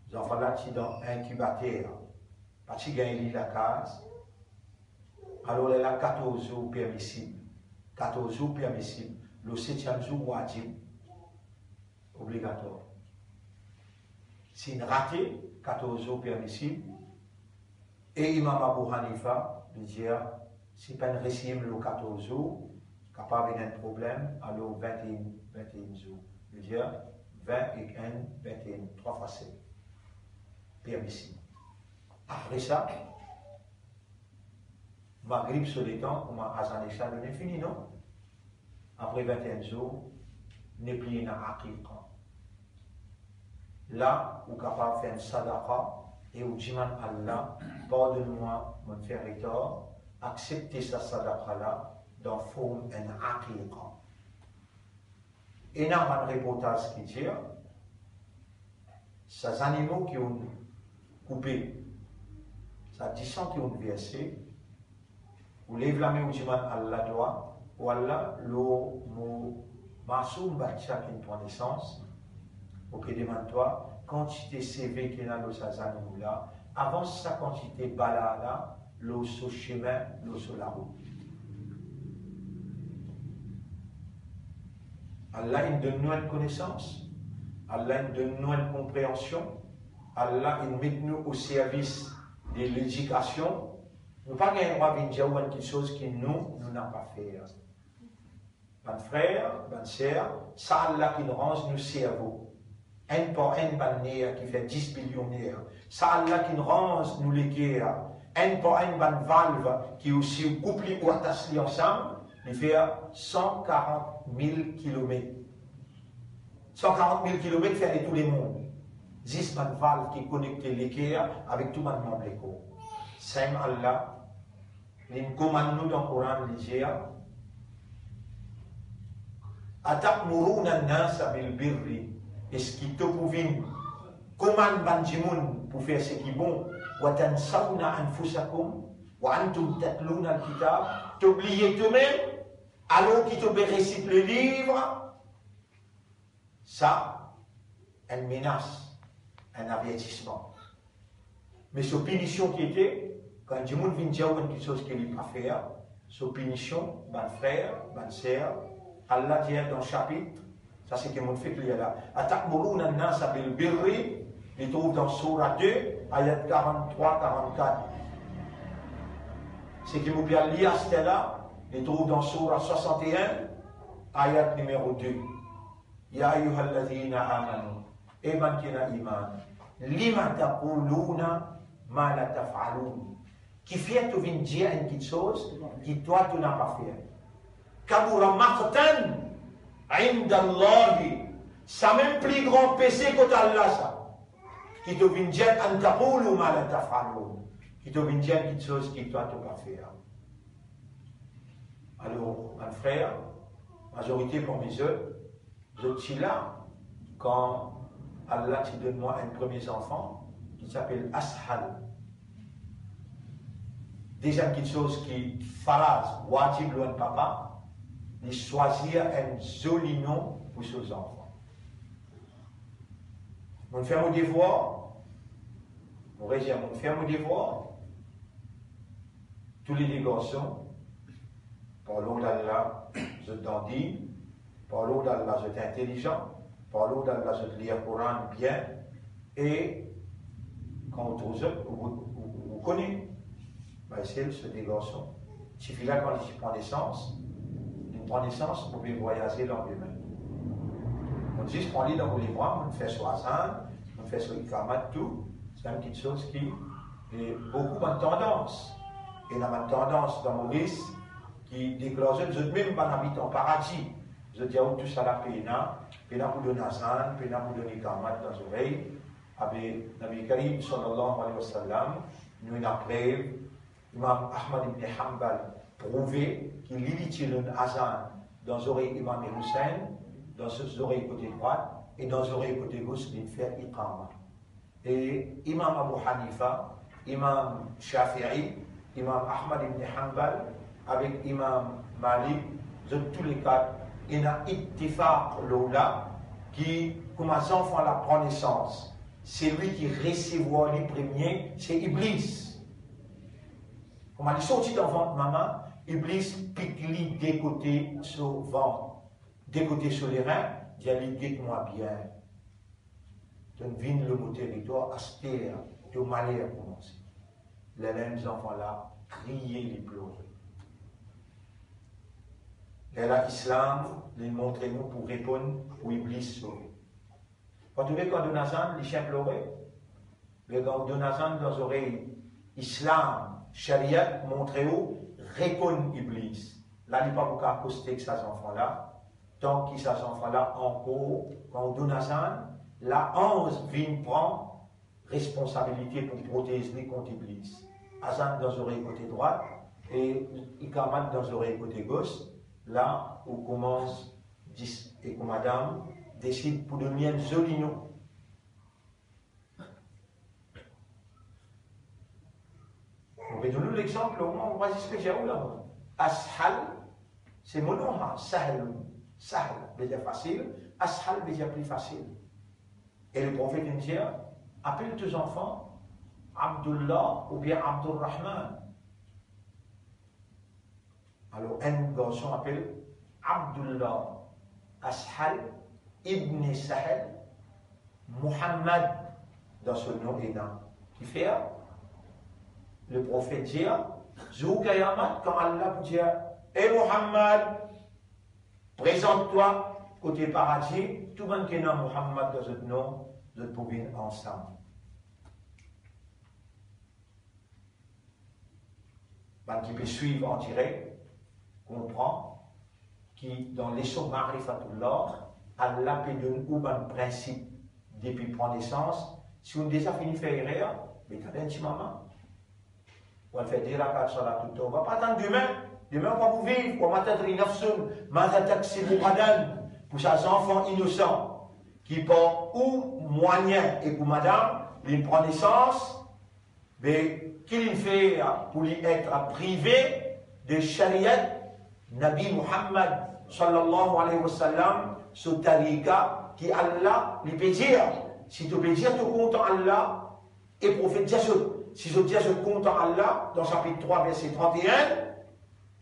les enfants-là, sont dans un incubateur. Parce qu'il gagne la case, alors il a 14 jours permissibles. 14 jours permissibles. Le 7e jour, wajib, obligatoire. S'il raté, 14 jours permissibles. Et Imam Abu Hanifa dit, si pas un récime le 14 jours, capable d'un problème, alors 21 jours. Il dit 20 et 1, 21, 3 fois 7. Permissible. Après ça, Maghrib sur les temps, comme Hazan et Shah, n'est fini, non? Après 21 jours, n'est plus un aqiqa. Là, vous êtes capable de faire une sadaqa et vous dites à Allah, pardonne-moi mon frère et tort, acceptez sa sadaqa-là dans la forme d'un aqiqa. Et il y a un reportage qui dit, ces animaux qui ont coupé, ça dit qui ont versé, vous lèvez la main au diman Allah doit, ou Allah, le mot Masoum Bacha qui prend naissance, ok, demande-toi, quantité CV qui est dans ces animaux-là, avant sa quantité bala là, l'eau sur le chemin, l'eau sur la route. Allah il donne nous une connaissance, Allah il donne nous une compréhension, Allah il met nous au service de l'éducation. Nous n'avons pas le droit de dire quelque chose que nous n'avons pas fait. Mon frère, ma soeur, ça Allah qui nous rend nos cerveaux. Un par un bannière qui fait 10 millionnaires. Ça Allah qui nous rend nous les guerres. Un par un ban valve qui aussi couplé ou attaché ensemble, il fait 140 000 km. 140 000 km fait de tous les mondes. 10 ban valve qui connectent les guerres avec tout le monde. Saint Allah, il commande nous dans le Coran, il dit Atakmuruna an-nasa bil birri. Est-ce qu'il te pouvait comment banjimoun pour faire ce qui est bon, wa tansawna anfusakum wa antum tatluna al-kitab, t'oublier toi-même, alors qu'il te récite le livre, ça, une menace, un avertissement. Mais cette punition qui était, quand les gens viennent dire quelque chose qu'il n'est pas faire, cette punition, mon frère, ma sœur, Allah dit dans le chapitre, ça c'est ce que mon fait qu'il y a là. Atakmuruna an-nasa bil birri, il trouve dans Surah 2, ayat 43-44. C'est qui vous bien lire c'était là, il trouve dans Surah 61, ayat numéro 2. Ya ayyuhalladhina amanu, eman kina iman, lima taquluna ma la taf'alun. Qui fait te vient dire une petite chose qui toi tu n'as pas fait. Kabura maqtan inda Allahi, ça même plus grand péché que Allah ça. Qui te vient dire an taqulu ma la taf'alun. Qui te vient dire une petite chose qui toi tu n'as pas fait. Alors, mon frère, majorité parmi eux, je suis là quand Allah te donne moi un premier enfant qui s'appelle Ashal. Déjà quelque chose qui faraz, wajib loin papa, de choisir un joli nom pour ses enfants. On fait mon devoir, on résume, on fait mon devoir, tous les garçons, par l'eau d'Allah, je t'en dis, par l'eau d'Allah, je t'es intelligent, par l'eau d'Allah, je te lis le Coran bien, et quand vous connaissez, c'est des garçons. Il suffit là quand il prend naissance, vous pouvez voyager dans l'humain. On dit, je prends les dans les bras, on fait sur Hassan, on fait sur Ikamat, tout. C'est une petite chose qui est beaucoup de tendance. Et la tendance dans Maurice, qui déclare, je ne même pas habiter en paradis. Je dis, tout ça la pena pour donner Hassan, pena pour donner Ikamat dans les oreilles. Avec Nabi Karim, sallallahu alayhi wa sallam, nous avons après. Imam Ahmad ibn Hanbal prouvé qu'il limite le azan dans les oreilles Imam Hussein, dans les oreilles côté droite et dans les oreilles côté gauche, il fait iqama. Et Imam Abu Hanifa, Imam Shafi'i, Imam Ahmad ibn Hanbal, avec Imam Malik, de tous les cas, il y a ittifaq là qui, comme un enfant la prend naissance, c'est lui qui recevra les premiers, c'est Iblis. Comme elle est sortie dans le ventre maman, Iblis pique-lui des côtés sur le ventre, des côtés sur les reins, dit-lui, guette-moi bien. Donc, viens le mot territoire, astère, de malheur à commencer. Les mêmes enfants-là, crier, les pleurer. Et là, l'islam, les montrer nous pour répondre aux Iblis sauvé. Quand tu veux quand Donazan, les chiens pleuraient, mais quand Donazan dans les oreilles, islam, Shariat montre où répond Iblis. Là, il n'y a pas beaucoup à accoster avec ces enfants-là. Tant qu'ils ces enfants-là encore, quand on donne Azan, la 11 vient prendre responsabilité pour protéger contre Iblis. Azan dans l'oreille côté droite et Ikamat dans l'oreille côté gauche. Là où commence et que madame décide pour donner un joli nom. On va donner l'exemple, on va dire ce que j'ai où là. Ashal, c'est mon nom, Sahel. Sahel veut dire facile, Ashal veut dire plus facile. Et le prophète indien appelle tes enfants Abdullah ou bien Abdurrahman. Alors un garçon appelle Abdullah, Ashal, Ibn Sahel, Muhammad dans ce nom aidant. Qui fait le prophète dit, Zoukayamat, quand Allah vous dit, et Muhammad, présente-toi côté paradis, tout le monde qui est dans Muhammad dans ce nom, vous pouvez ensemble. Qui peut suivre en direct, comprend, qui dans les sons Ma'rifatullah, Allah peut donner un principe depuis prendre naissance. Si on a déjà fini de faire erreur, mais tu as un petit maman. On va faire des rakats sur la toute. On ne va pas attendre demain. Demain, on va vous vivre. On va t'attendre une nafsun. Pour ces enfants innocents. qui par ou moyen et pour madame, il prend naissance, mais qu'il fait pour lui être privé de Shariat, Nabi Muhammad sallallahu alayhi wa sallam, ce tariqa qui Allah lui peut dire, si tu peux dire tu comptes en Allah, et prophète Jésus, si je dis je compte en Allah, dans chapitre 3, verset 31,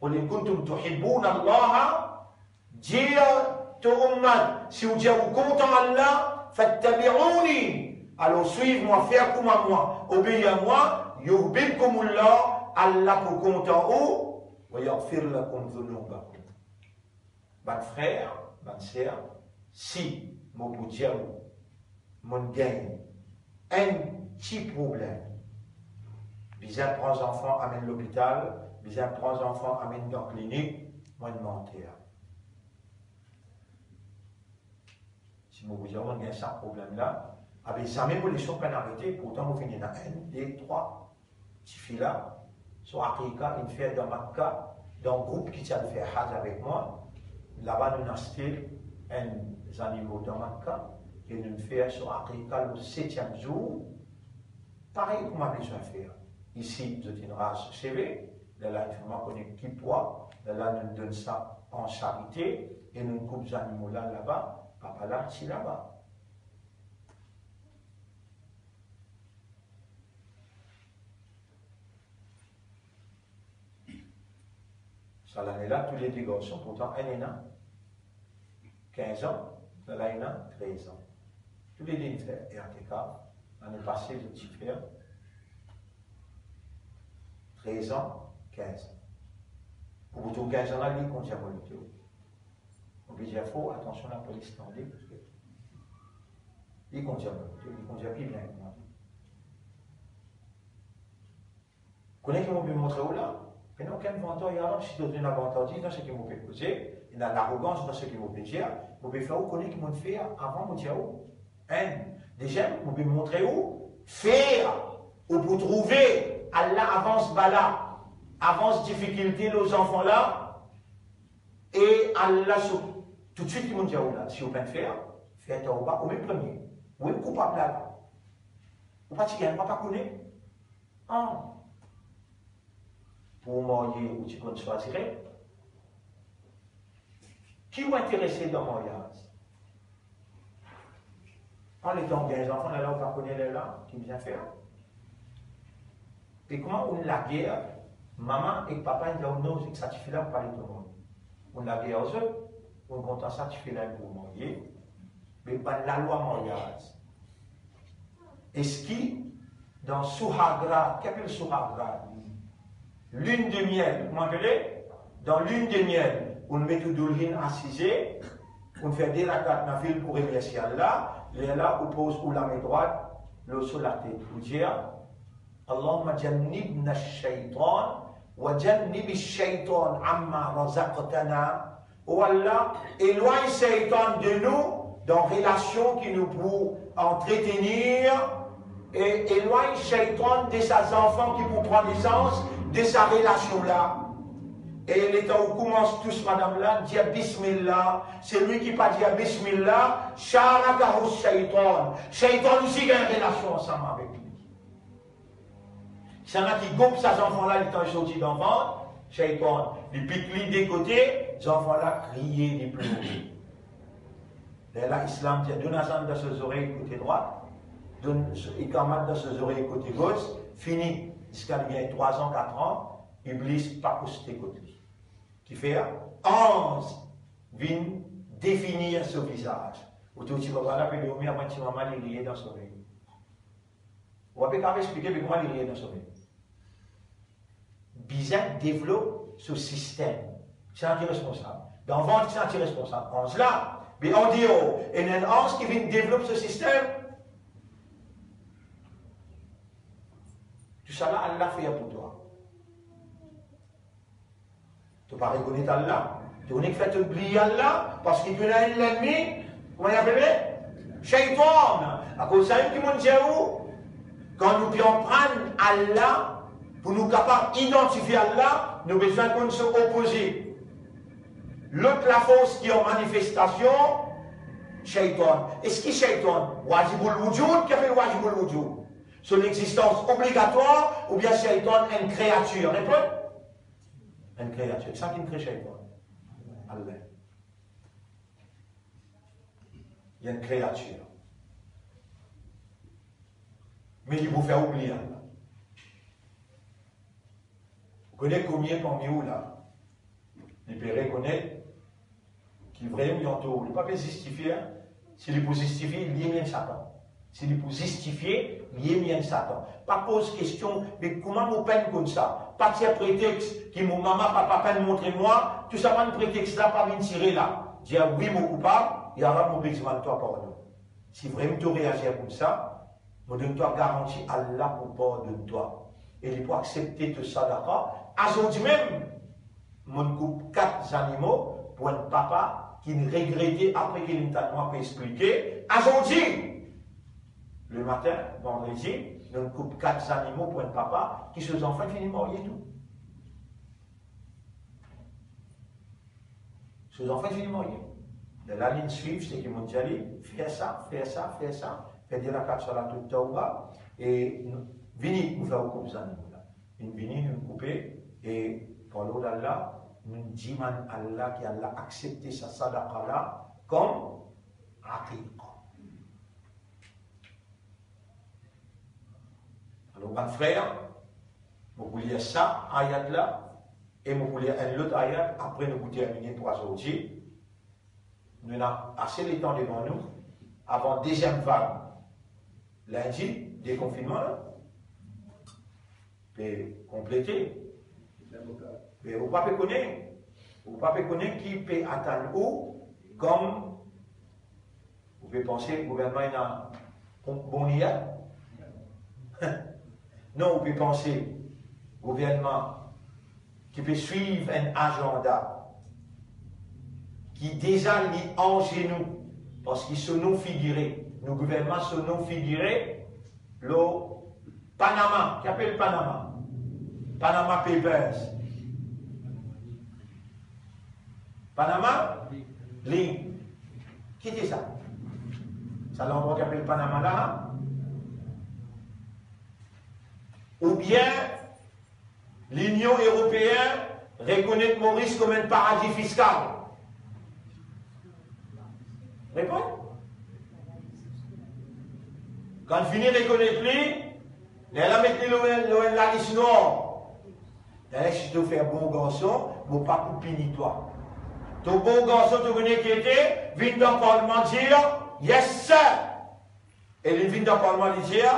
قل إن كنتم تحبون الله dire to umman, si vous dites vous comptez en Allah, fattabi'uni, alors suivez-moi, faites comme moi, obéissez à moi, yuhbibkumullah, Allah pour compter en haut, wa yaghfir lakum dhunubakum. Mon frère, ma sœur, si mon budget, mon gain, un petit problème, bien prendre enfants, amène l'hôpital, bien prendre enfants, amène dans la clinique, moi de mentir. Si vous avez un sans problème là, avec jamais vous les choses qu'on arrêté, pourtant vous finissez dans 1, 2, 3 petits filles là, sur Africa, une fête dans Makka, dans un groupe qui tient de faire Hajj avec moi. Là-bas, nous avons acheté un animal dans Makka, et nous faisons sur Africa le 7e jour. Pareil comme on a besoin de faire. Ici, vous avez une race CV, là, il faut connaître qui poids, là, nous donnons ça en charité, et nous coupons les animaux là-bas. Papa là, c'est là-bas. Ça l'année-là, tous les deux garçons, pourtant un est 15 ans, là il a 13 ans. Tous les deux ils font RTK, l'année passée, je suis fait 13 ans, 15 ans. Pour vous 15 ans, là, il compte à volonté. On peut dire, faut attention à la police tendue, parce que il conduit plus bien que moi. Vous connaissez qui m'ont pu montrer où là? Il n'y a aucun mentor, il y a un si tu as une avantage dans ce qui m'ont fait poser, il y a l'arrogance dans ce qui m'ont fait dire, vous pouvez faire où, connaissez qui m'ont fait avant, vous dire où? Déjà, vous pouvez me montrer où? Faire, où vous trouvez, Allah avance bala, avance difficulté aux enfants là, et Allah tout de suite, ils m'ont dit là, si vous pouvez faire, faites au bas, au même premier. Ou même coupable là. Ou pas tirer, pas connaître. Pour marier ou tu comptes choisir. Qui vous intéressé dans le mariage? En étant bien les enfants, là, on ne connaît là, qui vient faire. Et comment on la guerre, maman et papa, ils ont nos certificats là pour parler de tout le monde. On la guerre aux eux. On compte ça, tu fais là pour marier, mais pas la loi mariage. Est-ce qui, dans Suhagra, qu'est-ce que le Suhagra? Lune de miel, vous m'appelez? Dans lune de miel, on met tout d'olhin assisé, on fait des rakats dans la ville pour remercier Allah, et là, on pose ou la main droite, le sur la tête, pour dire Allahumma jannibna shaytan, wa jannibi shaytan amma razaqtana. Oh Allah, éloigne Satan de nous dans relation qui nous pour entretenir et éloigne Satan de ses enfants qui pour prendre naissance de sa relation là. Et l'état où commence tous madame là, dire Bismillah, c'est lui qui pas dire Bismillah, Sharakahu Shaitan. Shaitan aussi a une relation ensemble avec lui. C'est un qui goupe ses enfants là, il est sorti d'enfant. Shaitan, il pique lui des côtés, les enfants-là criaient, les pleurer. Et là, l'islam dit, donne Hassan dans ses oreilles côté droite, donne Ikamat dans ses oreilles côté gauche, fini, jusqu'à il y a 3 ans, 4 ans, Iblis pas côté côté. Qui fait 11 vient définir ce visage. Ou tout tu vas voir là, puis le avant tu vas mal lié dans son oreille. On va pas expliquer comment il est dans son oreille. Bizarre développe ce système. C'est un responsable. Dans ventre, c'est un responsable. On se là, mais on dit, oh, et il y a un ange qui vient développer ce système. Tout ça là, Allah fait pour toi. Tu ne peux pas reconnaître Allah. Tu ne peux pas oublier Allah parce qu'il y a un ennemi. Comment il appelle? Shaitan. À cause de ça, qui m'ont dit où? Quand nous pouvons prendre Allah, pour nous capables d'identifier Allah, nous avons besoin qu'on se oppose. L'autre, la force qui est en manifestation, Shaitan. Est-ce qui Shaitan? Wajibul wujud, qui fait wajibul wujud? Son existence obligatoire, ou bien Shaitan, une créature? Réponds. Une créature. C'est ça qui crée Shaitan. Allah. Il y a une créature. Mais il vous fait oublier. Vous connaissez combien parmi vous là? Les pères connaissent qui vraiment bientôt, il ne peut pas justifier. S'il est pour justifier, il y a Satan. S'il est pour justifier, il y a Satan. Pas pose question, mais comment vous peine comme ça? Pas de prétexte qui mon maman, papa peine montrer moi, tout ça pas de prétexte là, pas venir tirer là. Dire oui, mon coupable, il y aura mon besoin de toi pardon. Si vraiment tu réagis comme ça, je donne-toi garantie Allah pour pardon de toi. Et il faut accepter tout ça d'accord. Aujourd'hui même, mon coupe 4 animaux pour un papa qui ne regrettait après qu'il m'a expliqué. Aujourd'hui, le matin, vendredi, on coupe 4 animaux pour un papa qui ses enfants finissent mort et tout. Ses enfants finissent mort. De la ligne suivante, c'est qu'ils m'ont dit fais ça, fais ça, fais ça, fais dire la 4 sur la toute tauba et venez nous faire couper ces animaux-là. Venez nous couper et pour l'eau d'Allah, nous disons à Allah qui a accepté sa sadaqa là comme aqiqa. Alors, mon frère, vous voulez ça, ayat là, et vous voulez un autre ayat, après nous vous terminer pour aujourd'hui. Nous avons assez de temps devant nous, avant deuxième vague, lundi, déconfinement là, et compléter. Mais vous ne pouvez pas connaître qui peut attendre où, comme vous pouvez penser que le gouvernement est un bon lien. Non, vous pouvez penser que le gouvernement qui peut suivre un agenda qui déjà lit en genoux, parce qu'ils sont non figurés. Nos gouvernements sont non figurés. Le Panama, qui appelle Panama? Panama Papers. Panama? Link. Qui était ça? C'est l'endroit qui appelle Panama là? Ou bien l'Union européenne reconnaît Maurice comme un paradis fiscal? Réponds. Quand fini de reconnaître lui, elle a mis la liste noire. Elle si tu fais un bon garçon, ne pas couper ni toi. Ton bon garçon, tu connais qui était, vient dans le Parlement dire, yes sir. Et il vient dans le Parlement dire,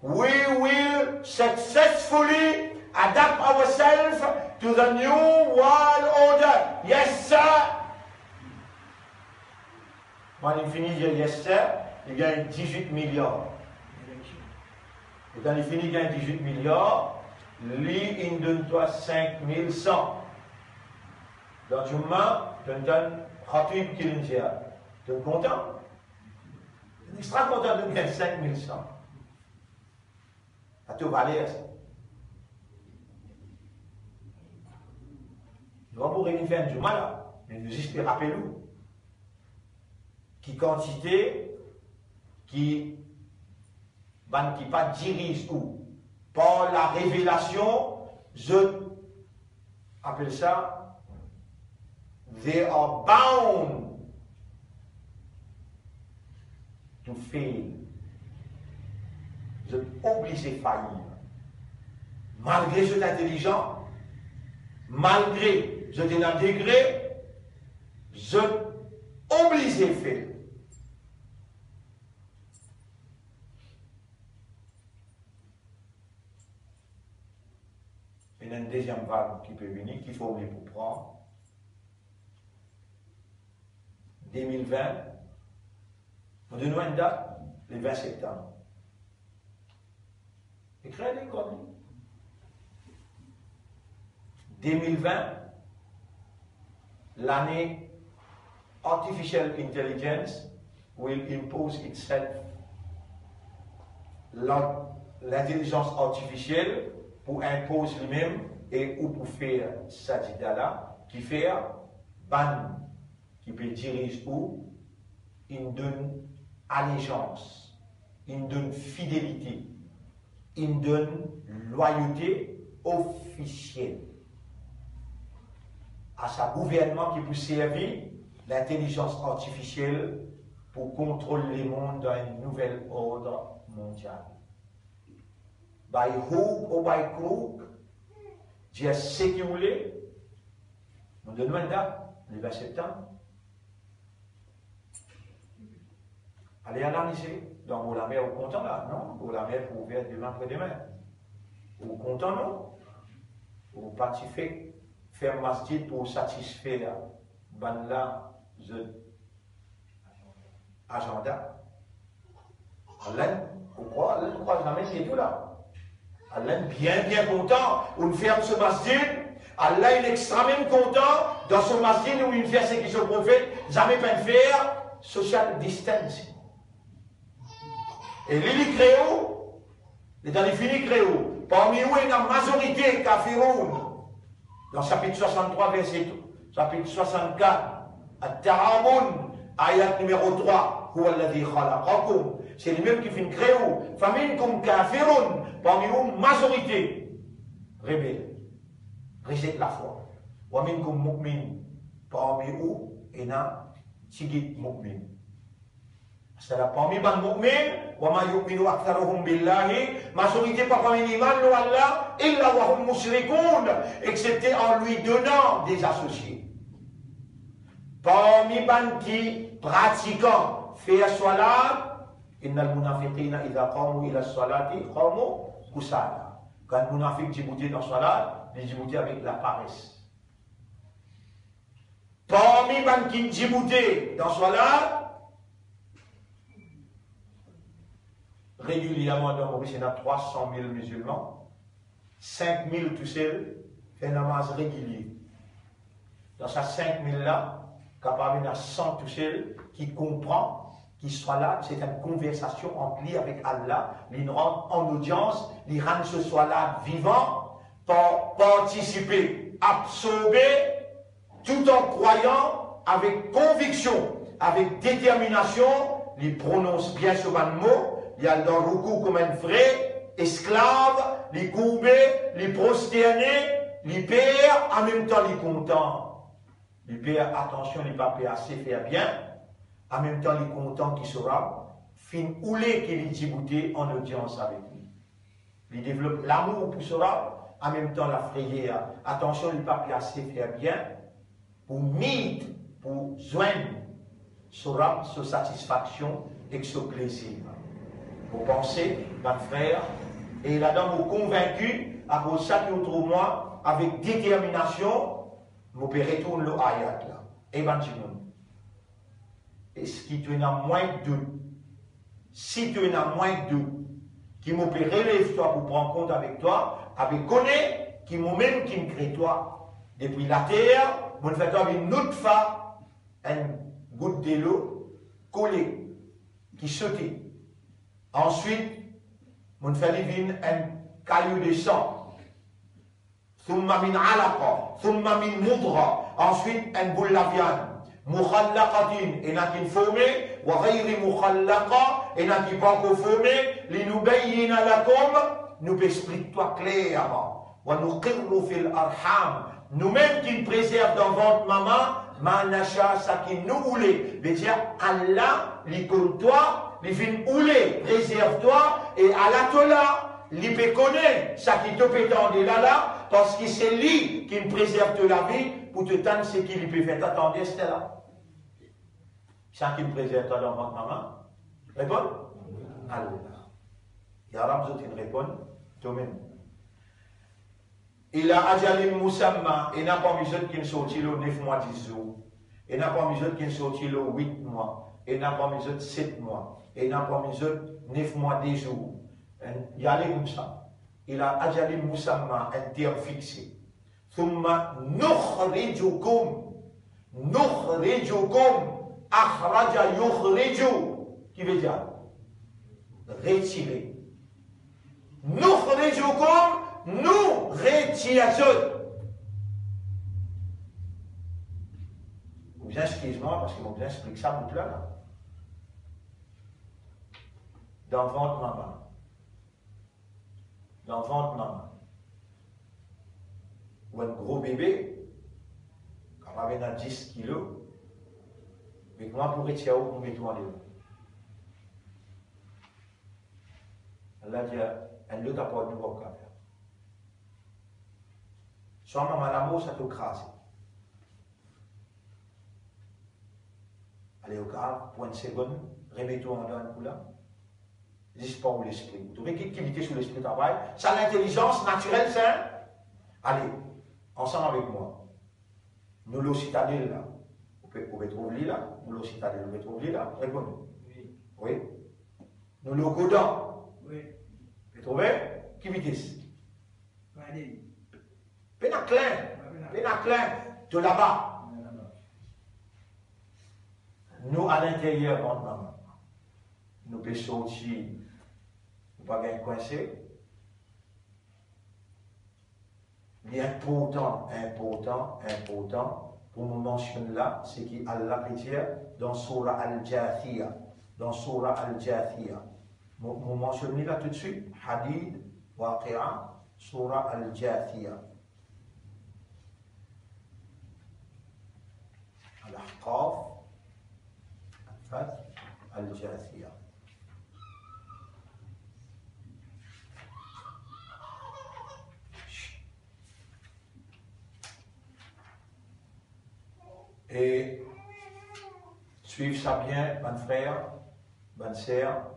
we will successfully adapt ourselves to the new world order. Yes sir. Quand il finit de dire yes sir, il gagne 18 milliards. Et quand il finit de gagner 18 milliards, lui, il donne toi 5100. Dans une main, tu donnes Khatib Kilinjia. Tu es content? Tu es extra content de gagner 5100. Ça te valait ça. Nous allons pour une fin du mal, mais nous espérons rappelez-nous. Qui quantité qui pas dirige où par la révélation je appelle ça they are bound to fail. Je suis obligé de faillir malgré je suis intelligent, malgré je suis dans degré, je suis obligé de faire. Il y a une deuxième vague qui peut venir, qu'il faut oublier pour prendre. 2020, on donne une date, le 20 septembre. Écrivez les codes. 2020, l'année Artificial Intelligence will impose itself. L'intelligence artificielle pour imposer lui-même et ou pour faire Sajidala, qui fait ban, qui peut diriger où, il nous donne allégeance, il nous donne fidélité, il nous donne loyauté officielle à sa gouvernement qui peut servir l'intelligence artificielle pour contrôler le monde dans un nouvel ordre mondial. By hook ou by crook, Dieu sait qui voulait. Nous donnons une date, le 20 septembre. Allez analyser. Donc, vous la mettez au comptant là, non? Vous la mettez pour ouvrir demain après-demain. Vous comptez, non? Vous participez, faire masjid pour satisfaire là, agenda. Allah, pourquoi? Allah ne croit jamais c'est tout là. Allah est bien content où il ferme ce masjid. Allah est extrêmement content dans ce masjid où il fait ce qui se prophète, jamais pas faire social distancing. Et les créaux, les dans les finis créaux, parmi eux il y a une majorité kafiroun. Dans chapitre 63, verset 2, chapitre 64, At-Ta'amun, ayat numéro 3, Huwa alladhi khalaqakum. C'est lui-même qui fait une créaux. Famine comme kafiroun, parmi eux, majorité rebelle, rejette la foi. Wa minkum mu'min, parmi eux, il y a tigit mu'min. C'est-à-dire parmi les mu'min, wa ma yu'minu aktharuhum billahi, majorité pas comme un iman, lo Allah, illa wa hum mushrikoun, excepté en lui donnant des associés. Parmi les qui pratiquant, fait salat, innal munafiqina idha qamu ila salati qamu kusala. Quand le munafiq djibouti dans salat, il djibouti avec la paresse. Parmi les qui djibouti dans salat, régulièrement dans Maurice, il y a 300 000 musulmans, 5 000 tout seuls, fait un namaz régulier. Dans ces 5 000 là, capable de 100 tout seuls qui comprend, qui soit là, c'est une conversation entre lui avec Allah, il rentre en audience, il rend ce soit là vivant, pour participer, absorber, tout en croyant, avec conviction, avec détermination, il prononce bien ce mot. Il y a dans le recours comme un vrai esclave, les courbés, les prosternés, les pères, en même temps les contents. Les pères, attention, les papiers assez faire bien, en même temps les contents qui sera, fin oulé qui les djibouté en audience avec lui. Il développe l'amour pour sera, en même temps la frayère. Attention, les papiers assez faire bien, pour mythe, pour joindre, sera sa satisfaction et ce plaisir. Vous pensez, mon frère, et là-dedans, vous convaincu, à cause de ça qui autre moi, avec détermination, vous pouvez retourner le ayat là. Et ben, est-ce qu'il y en a moins que deux? Si tu en as moins que deux, qui m'ont relève toi pour prendre compte avec toi, avec connaît, qui m'ont même qui me crée toi. Depuis la terre, vous faites avec une autre fois, une goutte de l'eau collée, qui sautait. Ensuite, mon fait un caillou de sang. Thumma min alaqa, thumma min mudra. Ensuite, un boule de viande. Mukhallaqatin, et n'a qu'une formée, wa ghayri mukhallaqa, et n'a qu'une pas formée, li nubayyina lakum, nous explique-toi clairement. Wa nuqirru fil arham, nous-mêmes qui nous préservent dans votre maman, manacha, ça qui nous voulait. Veut dire, Allah, li compte toi, les vignes oulées, préserve-toi, et à la tola, li peut connaître, ça qui te peut tendre là, parce que c'est lui qui me préserve de la vie, pour te tendre ce qui lui peut faire. Attendez, c'était là. Ça qui me préserve toi dans votre maman. Réponds? Allah. Il y a vous une réponse, toi-même. Il a ajalim musamma, et n'a pas mis qui ne sortit le 9 mois 10 jours. Et n'a pas mis qui ne sortit le 8 mois. Et n'a pas mis 7 mois. Et n'a pas mis 9 mois 10 jours. Il y a les comme ça. Il a ajalim musamma, un terme fixé. Thumma nukhrijukum. Nukhrijukum. Akhraja yukhriju. Qui veut dire? Retirer. Nukhrijukum. Nous retirons. Vous excusez-moi parce qu'ils m'ont bien expliqué ça, mon plan là. dans le ventre maman. Dans le ventre maman. Ou un gros bébé, quand on a 10 kilos, mais comment pourrait tirer pour mettre en l'air? Allah dit, elle ne t'a pas de nouveau qu'à faire. Soit maman l'amour, ça te crase. Allez au cas, pour une seconde, remets-toi en un coup là. N'hésite pas où l'esprit. Vous trouvez qu'il qualité sur l'esprit travail. Ça, l'intelligence naturelle, c'est. Allez, ensemble avec moi. Nous, le citadelle là. Vous pouvez trouver là. Nous, le citadelle, vous pouvez trouver là. Répondez. Oui. Oui. Nous, le godin. Oui. Vous pouvez trouver. Qui vitesse? Pénaclin. Pénaclin. De là-bas. Nous, à l'intérieur, nous pouvons sortir, nous ne pouvons pas coincer. Mais important pour nous mentionner là, c'est qu'Allah peut dire dans Surah Al-Jathiyah. Dans Surah Al-Jathiyah. Nous mentionnons là tout de suite, Hadid, Waqi'a, Surah Al-Jathiyah. Al-Ahqaf, Al-Jathiyah. Et suivez ça bien, mon frère, bonne sœur.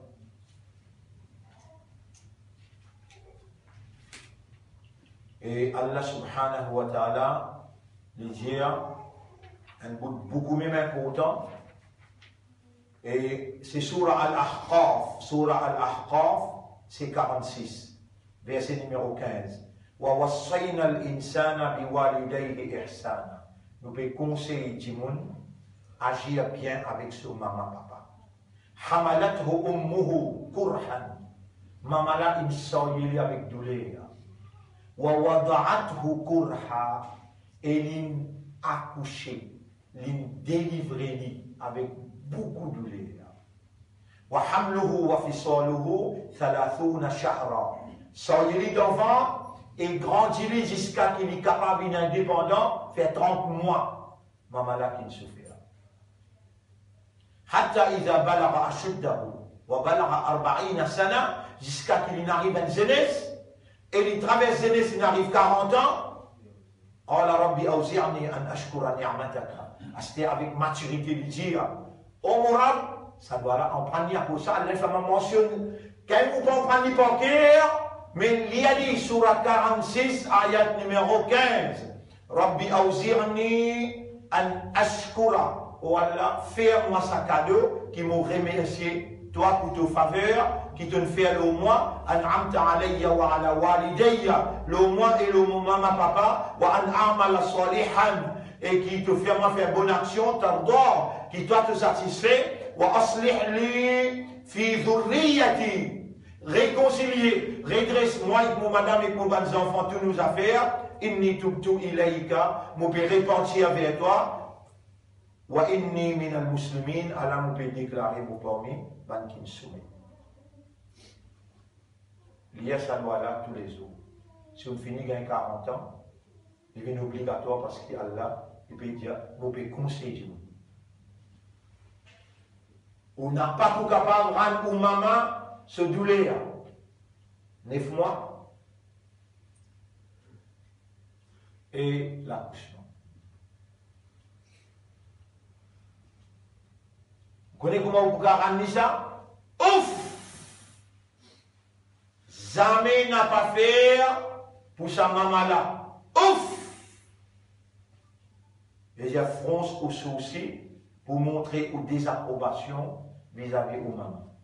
Et Allah subhanahu wa ta'ala lui dit un bout beaucoup même important. Et c'est Surah Al-Ahqaf. Surah Al-Ahqaf, c'est 46, verset numéro 15. Wa wassayna al-insana biwalidayhi ihsana. Nous pouvons conseiller Timoun agir bien avec son maman papa. Hamalathu ummuhu kurhan. Maman là, il s'ennuie avec douleur. Wa wada'athu kurha. Et il accouché, il délivré avec beaucoup de douleur. Wa hamluhu wa fisaluhu 30 shahra. S'ennuie d'enfant et grandit jusqu'à qu'il est capable d'indépendant, fait 30 mois. Maman là qui souffre. Hatta iza balagha ashuddahu wa balagha 40 sana, jusqu'à qu'il arrive à une jeunesse, et il traverse jeunesse, il arrive 40 ans. Qala rabbi awzi'ni an ashkura ni'mataka. C'était avec maturité de dire, oh mon Rab, ça doit là en prendre pour ça. La femme mentionne, quand vous pouvez prendre pour cœur, mais il y a dit, surah 46, ayat numéro 15. Rabbi awzi'ni an ashkura. Oh Allah, fais-moi ça cadeau, qui m'ont remercié, toi pour tes faveurs, qui te fait le moi, an'amta alayya wa ala walidayya, le moi et le maman papa, wa an'amala salihan, et qui te fait moi faire bonne action, t'ardor, qui toi te satisfait, wa aslih li fi dhurriyati, réconcilier, redresse-moi avec mon madame et mon bonnes enfants, toutes nos affaires, inni tubtu ilayka, mon père repenti avec toi, wa inni min al-muslimin, Allah mon père déclaré pour parmi, ban qui me soumet. Il y a ça loi là tous les jours. Si on finit gagne 40 ans, il devient obligatoire parce qu'Allah, il peut dire, mon père conseille. On n'a pas tout capable de rendre ou maman se douleur. 9 mois. Et l'accouchement. Vous connaissez comment vous pouvez rendre ça? Ouf! Jamais n'a pas fait pour sa maman là. Ouf! Et il fronce au sourcil pour montrer aux désapprobations vis-à-vis aux mamans.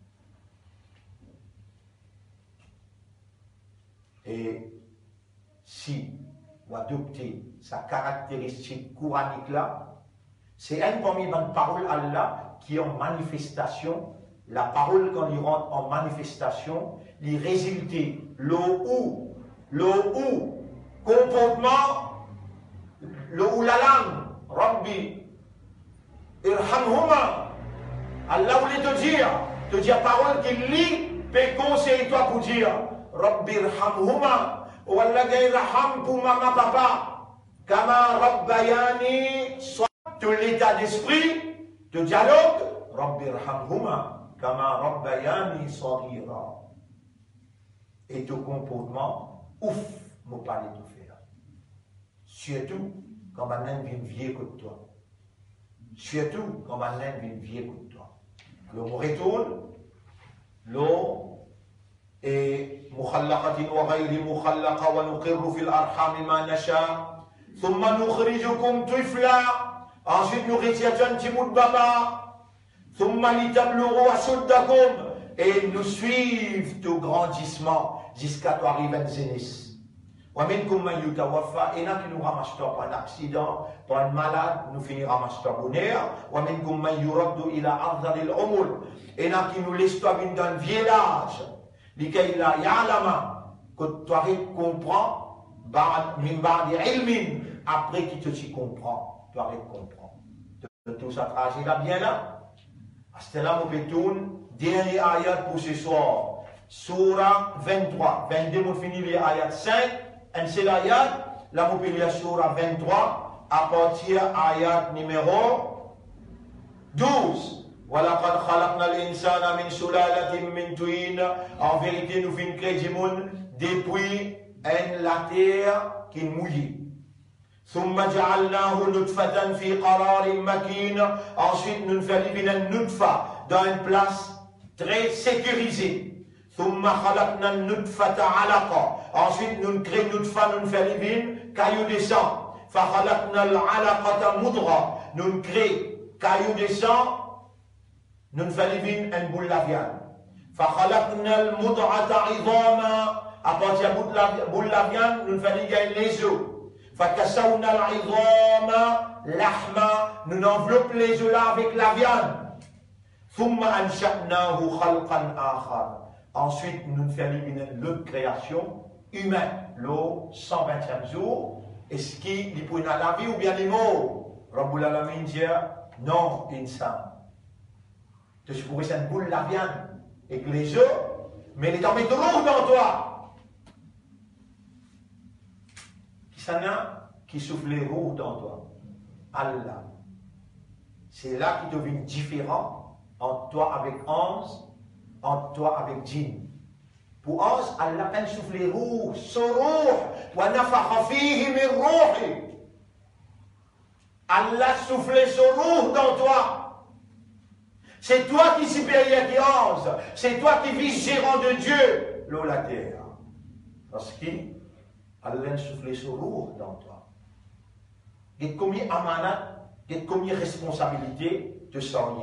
Et si vous adoptez sa caractéristique coranique là, c'est un parmi les paroles Allah qui est en manifestation. La parole, quand il rentre en manifestation, il résulte le ou, comportement, le ou la langue, Rabbi, irhamhuma. Allah voulait te dire parole qu'il lit Mais conseille-toi pour dire, Rabbi irhamhuma, ou Allah irham pour maman, papa, kama rabbayani, soit de l'état d'esprit, de dialogue, Rabbi irhamhuma, kama rabbayani saghira. Et ton comportement, ouf, mon palais de faire. Surtout quand maintenant vient vieux que toi. Surtout quand maintenant vient vieux que toi. Le mot retourne, l'eau est mukhallaqatin wa ghayri mukhallaqa wa nuqirru fil arham ma nasha. Thumma nukhrijukum tifla. Ensuite nous retirons un petit bout de baba. Thumma litablughu ashuddakum. Et nous suivent au grandissement jusqu'à toi arriver à Zénis. Et là qui nous ramasse pour un accident, pour un malade, nous finira ramasse bonheur. Et là qui nous laisse toi dans un vieillage, que toi comprends, après qui te comprend, toi comprends. Tout ça trajet là bien là. C'est là mon pétoun. Dernier ayat pour ce soir, Surah 23. 22, on finit les ayats 5. Et c'est l'ayat, là, on peut lire Surah 23, à partir ayat numéro 12. وَلَقَدْ خَلَقْنَا الْإِنسَانَ مِنْ سُلَالَةٍ مِنْ طِينٍ. En vérité, nous finissons créer du monde depuis la terre qui est mouillée. ثم جعلناه نطفة في قرار مكين. Ensuite, nous faisons une nutfa dans une place très sécurisée. ثم خلقنا النطفة علقة. Ensuite, nous créons nutfa, nous faisons une caillou de sang. فخلقنا العلقة مضغة. Nous créons caillou de sang, nous faisons une boule de viande. فخلقنا المضغة عظاما. À partir de la boule de viande, nous faisons les os. فكسونا العظام لحما. Nous enveloppons les os là avec la viande. ثم أنشأناه خلقا آخر. Ensuite, nous faisons une autre création humaine, le 120e jour. Est-ce qu'il est pour la vie ou bien les mots? Rabbul Alamin dit non, insan. Tu pourrais faire une boule de la viande avec les œufs, mais il est en mettant l'eau dans toi. Qui s'en a qui souffle les roues dans toi? Allah. C'est là qu'il devient différent entre toi avec Hans, entre toi avec Djinn. Pour Hans, Allah a soufflé rouh, suruh, wa nafakha fihi min rouhi. Allah soufflé suruh dans toi. C'est toi qui es supérieur qui Hans. C'est toi qui vis gérant de Dieu, l'eau la terre. Parce qu'Allah a soufflé suruh dans toi. Et combien amanat, et combien responsabilité te sens.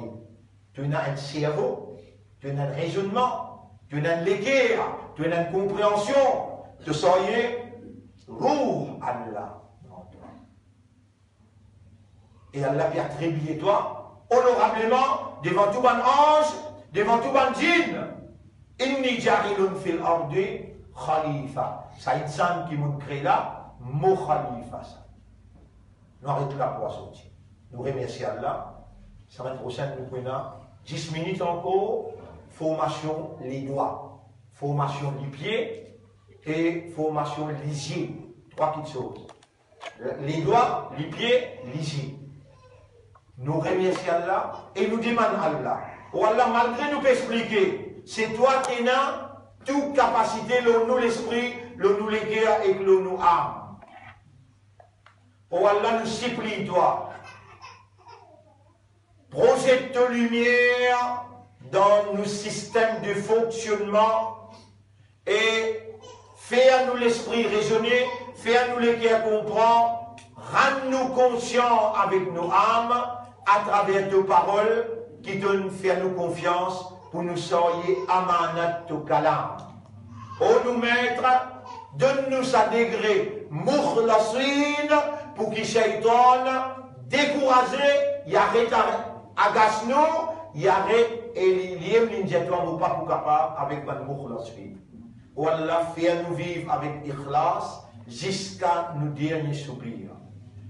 Tu as un cerveau, tu as un raisonnement, tu as un léguer, tu as une compréhension. Tu soyez roux Allah dans toi. Et Allah vient attribuer toi honorablement devant tout ban ange, devant tout ban djinn. Inni jarilun fil ardi khalifa. Ça insan qui nous crée là, mo khalifa ça. Nous arrêtons là pour sortir. Nous remercions Allah. Semaine prochaine, nous prenons 10 minutes encore, formation les doigts, formation les pieds et formation les yeux. Trois petites choses. Les doigts, les pieds, les yeux. Nous remercions Allah et nous demandons Allah. Oh Allah, malgré nous peut expliquer, c'est toi qui as toute capacité, nous l'esprit, nous les cœurs et nous âme. Oh Allah, nous supplie toi. Projette de lumière dans nos systèmes de fonctionnement et fais à nous l'esprit raisonner, fais à nous les cœurs comprendre, rends-nous conscients avec nos âmes à travers tes paroles qui donnent faire nous confiance pour nous soyez amanat au kalam. Oh nous maître, donne-nous sa degré mukhlasin pour qu'il shaitan découragé, y arrête agace-nous, y arrête et l'iem l'indiatoire nous pas pour capable avec ban mukhlasin. Oh Allah, fais-nous vivre avec ikhlas jusqu'à nos derniers soupirs.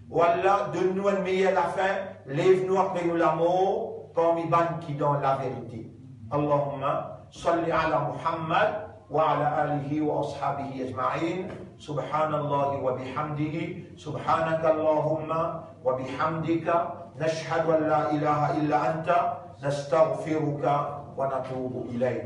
Oh Allah, donne-nous un meilleur la fin, lève-nous après nous la mort, parmi ban qui donne la vérité. Allahumma صل على محمد وعلى آله وأصحابه أجمعين سبحان الله وبحمده سبحانك اللهم وبحمدك نشهد أن لا إله إلا أنت نستغفرك ونتوب إليك